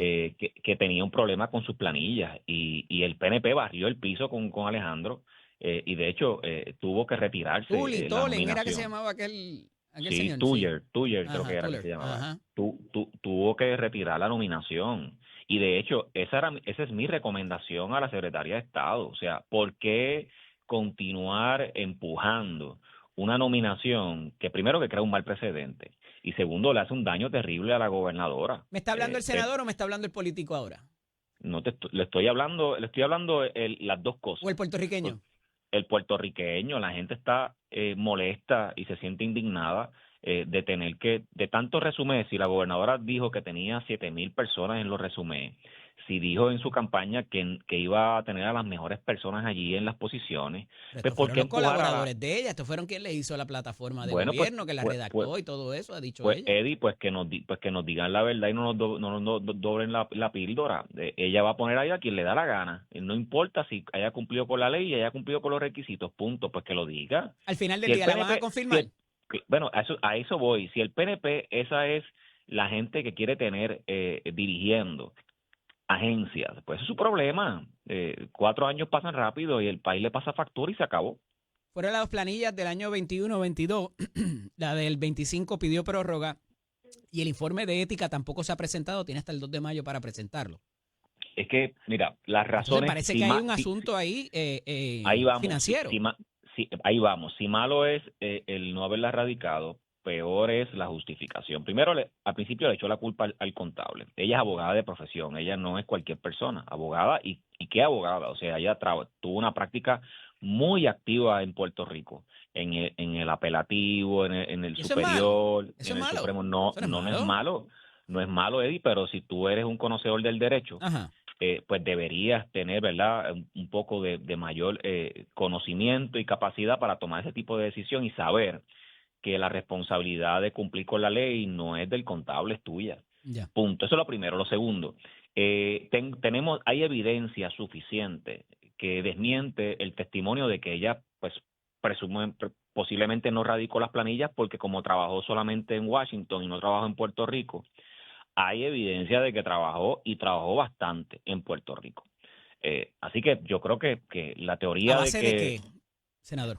que tenía un problema con sus planillas, y el PNP barrió el piso con Alejandro, y de hecho tuvo que retirarse. Tolen, era que se llamaba aquel... Sí, Tuller creo que era que se llamaba. Tuvo que retirar la nominación. Y de hecho, esa es mi recomendación a la Secretaría de Estado. O sea, ¿por qué continuar empujando una nominación que primero que crea un mal precedente y segundo le hace un daño terrible a la gobernadora? ¿Me está hablando el senador o me está hablando el político ahora? No le estoy hablando las dos cosas. ¿O el puertorriqueño? El puertorriqueño, la gente está molesta y se siente indignada de tener de tantos resúmenes. Si la gobernadora dijo que tenía 7,000 personas en los resúmenes, si dijo en su campaña que iba a tener a las mejores personas allí en las posiciones, pues ¿por qué los colaboradores de ella? Estos fueron quien le hizo la plataforma de gobierno, que la redactó y todo eso, ha dicho ella. Eddie, pues que nos digan la verdad y no nos doblen la píldora. Ella va a poner ahí a quien le da la gana. No importa si haya cumplido con la ley y haya cumplido con los requisitos, punto, pues que lo diga. Al final del día, ¿la van a confirmar? Bueno, a eso voy. Si el PNP, esa es la gente que quiere tener dirigiendo agencias, pues es su problema. 4 años pasan rápido y el país le pasa factura y se acabó. Fueron las planillas del año 21-22, la del 25 pidió prórroga y el informe de ética tampoco se ha presentado, tiene hasta el 2 de mayo para presentarlo. Es que, mira, las razones... Entonces parece que hay un asunto ahí financiero. Ahí vamos. Si malo es el no haberla radicado, peor es la justificación. Primero, al principio le echó la culpa al contable. Ella es abogada de profesión, ella no es cualquier persona, abogada, y qué abogada, o sea, ella tuvo una práctica muy activa en Puerto Rico, en el apelativo, en el superior, en el supremo. No es malo, Eddie, pero si tú eres un conocedor del derecho, pues deberías tener, ¿verdad?, un poco de mayor conocimiento y capacidad para tomar ese tipo de decisión y saber que la responsabilidad de cumplir con la ley no es del contable, es tuya. Punto. Eso es lo primero. Lo segundo, hay evidencia suficiente que desmiente el testimonio de que ella, pues, posiblemente no radicó las planillas porque como trabajó solamente en Washington y no trabajó en Puerto Rico, hay evidencia de que trabajó bastante en Puerto Rico. Así que yo creo que la teoría ¿A base de qué, senador?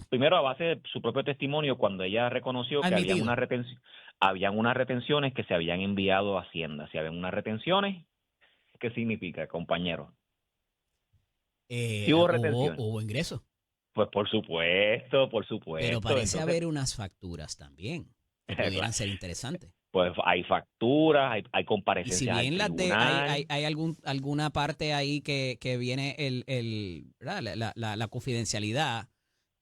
Primero a base de su propio testimonio, cuando ella reconoció que habían unas retenciones que se habían enviado a Hacienda. Si habían unas retenciones, ¿qué significa, compañero? ¿Sí hubo retenciones? ¿Hubo ingresos? Pues por supuesto. Pero parece haber unas facturas también que pudieran ser interesantes. Pues hay facturas, hay comparecencias. Y si bien hay alguna parte ahí que viene la confidencialidad,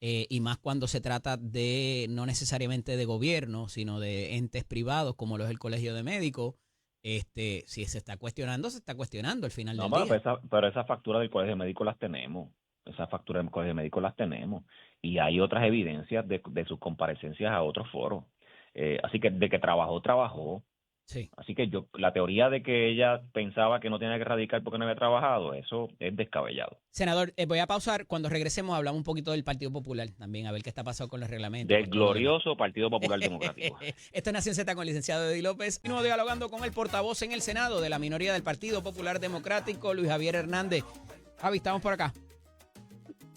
y más cuando se trata de no necesariamente de gobierno, sino de entes privados como lo es el Colegio de Médicos. Si se está cuestionando al final del día. Pero esa factura del Colegio Médico las tenemos. Esas facturas del Colegio Médico las tenemos. Y hay otras evidencias de sus comparecencias a otros foros. Así que de que trabajó. Sí. Así que la teoría de que ella pensaba que no tenía que radicar porque no había trabajado, eso es descabellado. Senador, voy a pausar. Cuando regresemos hablamos un poquito del Partido Popular también, a ver qué está pasando con los reglamentos. Del glorioso Partido Popular Democrático. Esto es Nación Z con el licenciado Eddie López. Continuamos dialogando con el portavoz en el Senado de la minoría del Partido Popular Democrático, Luis Javier Hernández. Javi, estamos por acá.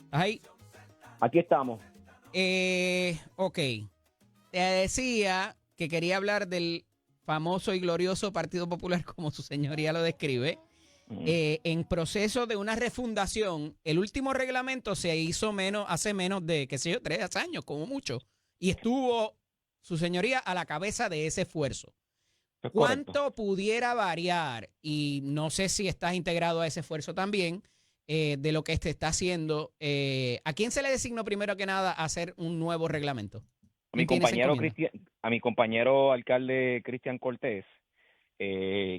¿Estás ahí? Aquí estamos. Ok. Te decía que quería hablar del famoso y glorioso Partido Popular, como su señoría lo describe, en proceso de una refundación. El último reglamento se hizo hace menos de, 3 años, como mucho, y estuvo su señoría a la cabeza de ese esfuerzo. ¿Cuánto pudiera variar? Y no sé si estás integrado a ese esfuerzo también, de lo que está haciendo. ¿A quién se le designó primero que nada a hacer un nuevo reglamento? A mi compañero alcalde Cristian Cortés,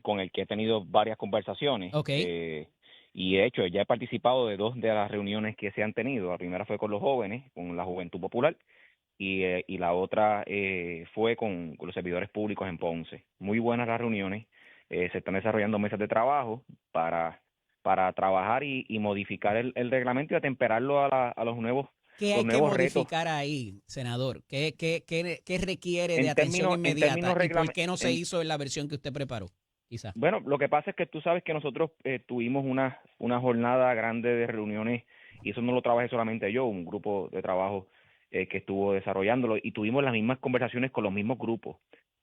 con el que he tenido varias conversaciones. Okay. Y de hecho, ya he participado de 2 de las reuniones que se han tenido. La primera fue con los jóvenes, con la Juventud Popular, y la otra fue con los servidores públicos en Ponce. Muy buenas las reuniones. Se están desarrollando mesas de trabajo para trabajar y modificar el reglamento y atemperarlo a los nuevos. ¿Qué hay que modificar ahí, senador? ¿Qué requiere de atención inmediata? ¿Y por qué no se hizo en la versión que usted preparó? Quizás. Bueno, lo que pasa es que tú sabes que nosotros tuvimos una jornada grande de reuniones, y eso no lo trabajé solamente yo, un grupo de trabajo que estuvo desarrollándolo, y tuvimos las mismas conversaciones con los mismos grupos.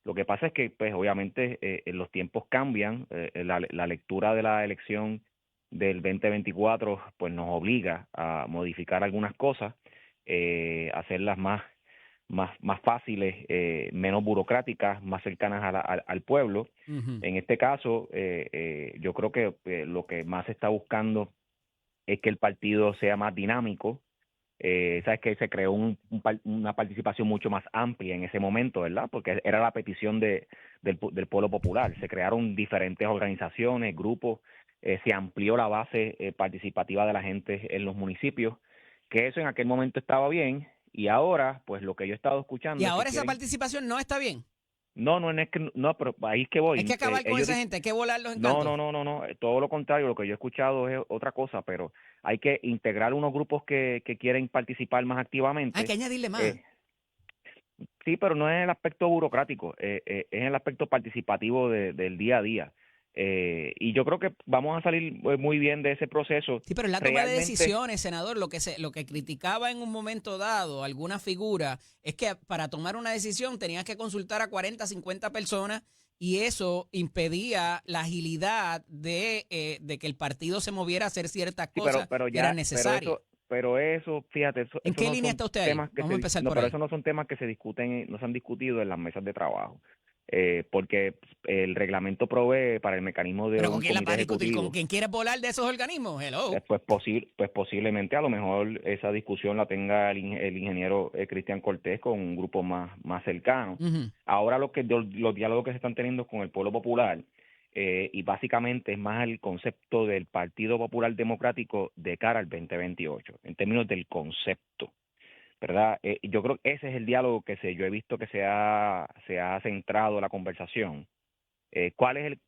Lo que pasa es que, pues, obviamente, los tiempos cambian. La lectura de la elección del 2024 pues nos obliga a modificar algunas cosas, hacerlas más fáciles, menos burocráticas, más cercanas al pueblo. Uh-huh. En este caso, yo creo que lo que más se está buscando es que el partido sea más dinámico. Sabes que se creó una participación mucho más amplia en ese momento, ¿verdad? Porque era la petición del pueblo popular. Se crearon diferentes organizaciones, grupos, se amplió la base participativa de la gente en los municipios, que eso en aquel momento estaba bien, y ahora, pues lo que yo he estado escuchando... ¿Y ahora esa participación no está bien? No, pero ahí es que voy. Hay que acabar con esa gente, hay que volar los encantos. No, todo lo contrario, lo que yo he escuchado es otra cosa, pero hay que integrar unos grupos que quieren participar más activamente. Hay que añadirle más. Sí, pero no es en el aspecto burocrático, es en el aspecto participativo del día a día. Y yo creo que vamos a salir muy bien de ese proceso. Sí, pero en la toma de decisiones, senador, lo que criticaba en un momento dado alguna figura es que para tomar una decisión tenías que consultar a 40, 50 personas, y eso impedía la agilidad de que el partido se moviera a hacer ciertas cosas que eran necesarias. Pero eso, fíjate, ¿en qué línea está usted ahí? Vamos a empezar por ahí. Pero eso no son temas que no se han discutido en las mesas de trabajo. Porque el reglamento provee para el mecanismo de... ¿Pero con quién la va a discutir? ¿Con quien quiere volar de esos organismos? Hello. Pues posiblemente, a lo mejor esa discusión la tenga el ingeniero Cristian Cortés con un grupo más cercano. Uh-huh. Ahora los diálogos que se están teniendo con el pueblo popular, y básicamente es más el concepto del Partido Popular Democrático de cara al 2028, en términos del concepto, ¿verdad? Yo creo que ese es el diálogo que yo he visto que se ha centrado la conversación.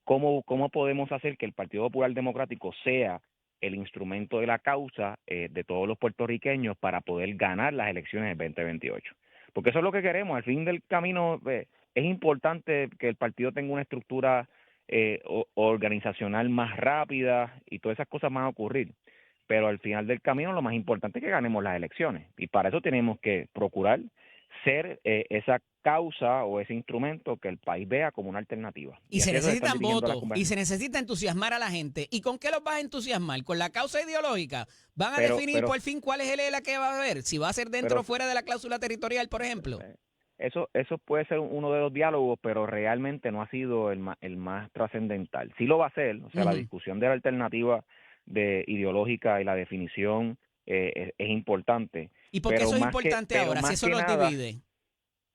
¿Cómo podemos hacer que el Partido Popular Democrático sea el instrumento de la causa de todos los puertorriqueños para poder ganar las elecciones del 2028? Porque eso es lo que queremos. Al fin del camino, es importante que el partido tenga una estructura organizacional más rápida, y todas esas cosas van a ocurrir. Pero al final del camino lo más importante es que ganemos las elecciones, y para eso tenemos que procurar ser esa causa o ese instrumento que el país vea como una alternativa. Y se necesitan votos, y se necesita entusiasmar a la gente. ¿Y con qué los vas a entusiasmar? ¿Con la causa ideológica? ¿Van a definir por fin cuál es el ELA que va a haber? Si va a ser dentro o fuera de la cláusula territorial, por ejemplo. Eso puede ser uno de los diálogos, pero realmente no ha sido el más trascendental. Sí lo va a ser, o sea, Uh-huh. La discusión de la alternativa ideológica y la definición es importante, ¿Y por qué eso es importante ahora, si eso los divide?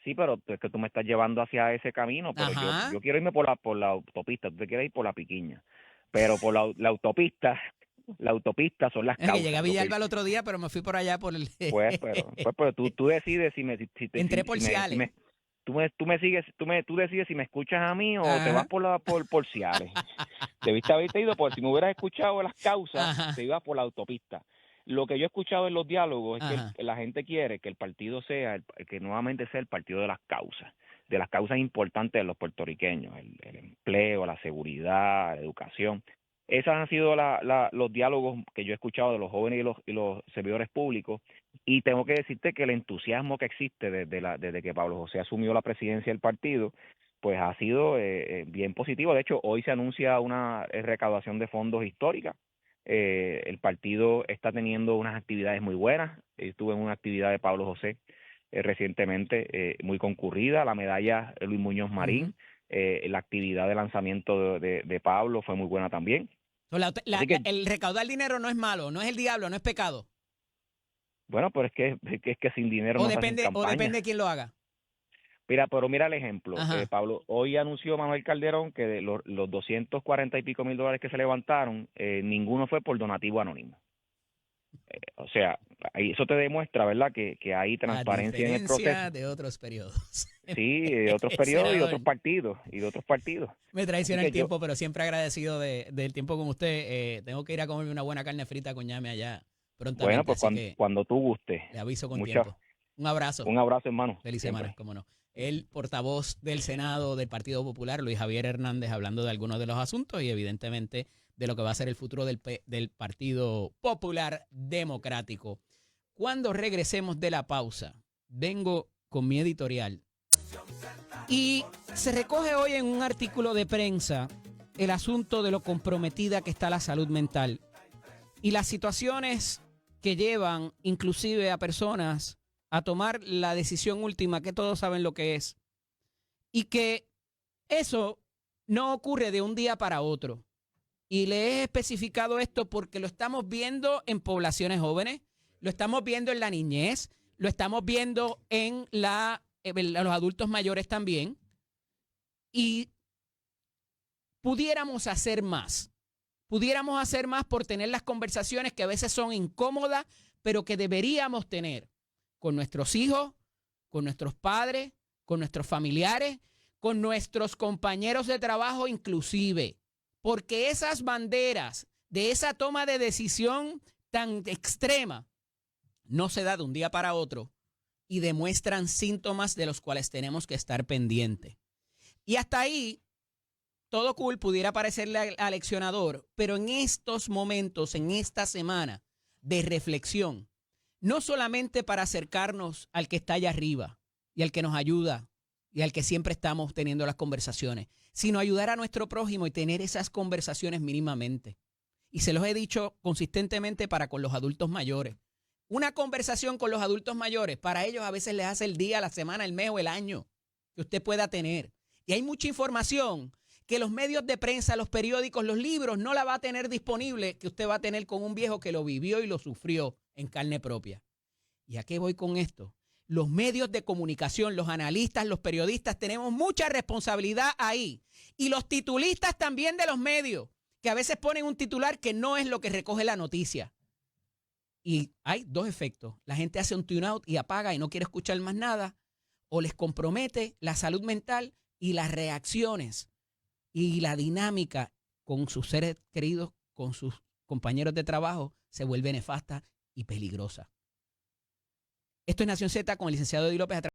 Sí, pero es que tú me estás llevando hacia ese camino, pero yo quiero irme por la autopista, tú te quieres ir por la Piquiña, pero por la autopista son las causas. Que llegué a Villalba el otro día, pero me fui por allá por el... Pero tú decides si Entré por Ciales. Tú decides si me escuchas a mí o te vas por Ciales. Debiste haberte ido, porque si me hubieras escuchado las causas, te ibas por la autopista. Lo que yo he escuchado en los diálogos es que la gente quiere que el partido que nuevamente sea el partido de las causas importantes de los puertorriqueños, el empleo, la seguridad, la educación. Esos han sido los diálogos que yo he escuchado de los jóvenes y los servidores públicos, y tengo que decirte que el entusiasmo que existe desde que Pablo José asumió la presidencia del partido, pues ha sido bien positivo. De hecho, hoy se anuncia una recaudación de fondos histórica. El partido está teniendo unas actividades muy buenas. Estuve en una actividad de Pablo José recientemente, muy concurrida, la medalla Luis Muñoz Marín. La actividad de lanzamiento de Pablo fue muy buena también. El recaudar dinero no es malo, no es el diablo, no es pecado. Bueno, pero es que sin dinero o depende de quién lo haga. Mira el ejemplo. Pablo, hoy anunció Manuel Calderón que de los 240 y pico mil dólares que se levantaron, ninguno fue por donativo anónimo. O sea, eso te demuestra, ¿verdad?, que hay transparencia en el proceso. De otros periodos. Sí, de otros periodos y de otros partidos. Me traiciona el tiempo, pero siempre agradecido del tiempo con usted. Tengo que ir a comerme una buena carne frita con ñame allá prontamente. Bueno, pues cuando tú gustes. Le aviso con tiempo. Un abrazo. Un abrazo, hermano. Feliz semana, cómo no. El portavoz del Senado del Partido Popular, Luis Javier Hernández, hablando de algunos de los asuntos y evidentemente de lo que va a ser el futuro del Partido Popular Democrático. Cuando regresemos de la pausa, vengo con mi editorial. Y se recoge hoy en un artículo de prensa el asunto de lo comprometida que está la salud mental y las situaciones que llevan inclusive a personas a tomar la decisión última, que todos saben lo que es, y que eso no ocurre de un día para otro. Y le he especificado esto porque lo estamos viendo en poblaciones jóvenes, lo estamos viendo en la niñez, lo estamos viendo en los adultos mayores también, y pudiéramos hacer más por tener las conversaciones que a veces son incómodas, pero que deberíamos tener con nuestros hijos, con nuestros padres, con nuestros familiares, con nuestros compañeros de trabajo inclusive, porque esas banderas de esa toma de decisión tan extrema no se da de un día para otro y demuestran síntomas de los cuales tenemos que estar pendientes. Y hasta ahí, todo cool, pudiera parecerle aleccionador, pero en estos momentos, en esta semana de reflexión, no solamente para acercarnos al que está allá arriba y al que nos ayuda y al que siempre estamos teniendo las conversaciones, sino ayudar a nuestro prójimo y tener esas conversaciones mínimamente. Y se los he dicho consistentemente para con los adultos mayores. Una conversación con los adultos mayores, para ellos a veces les hace el día, la semana, el mes o el año que usted pueda tener. Y hay mucha información que los medios de prensa, los periódicos, los libros no la va a tener disponible, que usted va a tener con un viejo que lo vivió y lo sufrió en carne propia. ¿Y a qué voy con esto? Los medios de comunicación, los analistas, los periodistas, tenemos mucha responsabilidad ahí. Y los titulistas también de los medios, que a veces ponen un titular que no es lo que recoge la noticia. Y hay dos efectos. La gente hace un tune out y apaga y no quiere escuchar más nada, o les compromete la salud mental y las reacciones y la dinámica con sus seres queridos, con sus compañeros de trabajo, se vuelve nefasta y peligrosa. Esto es Nación Z con el licenciado Eddie López.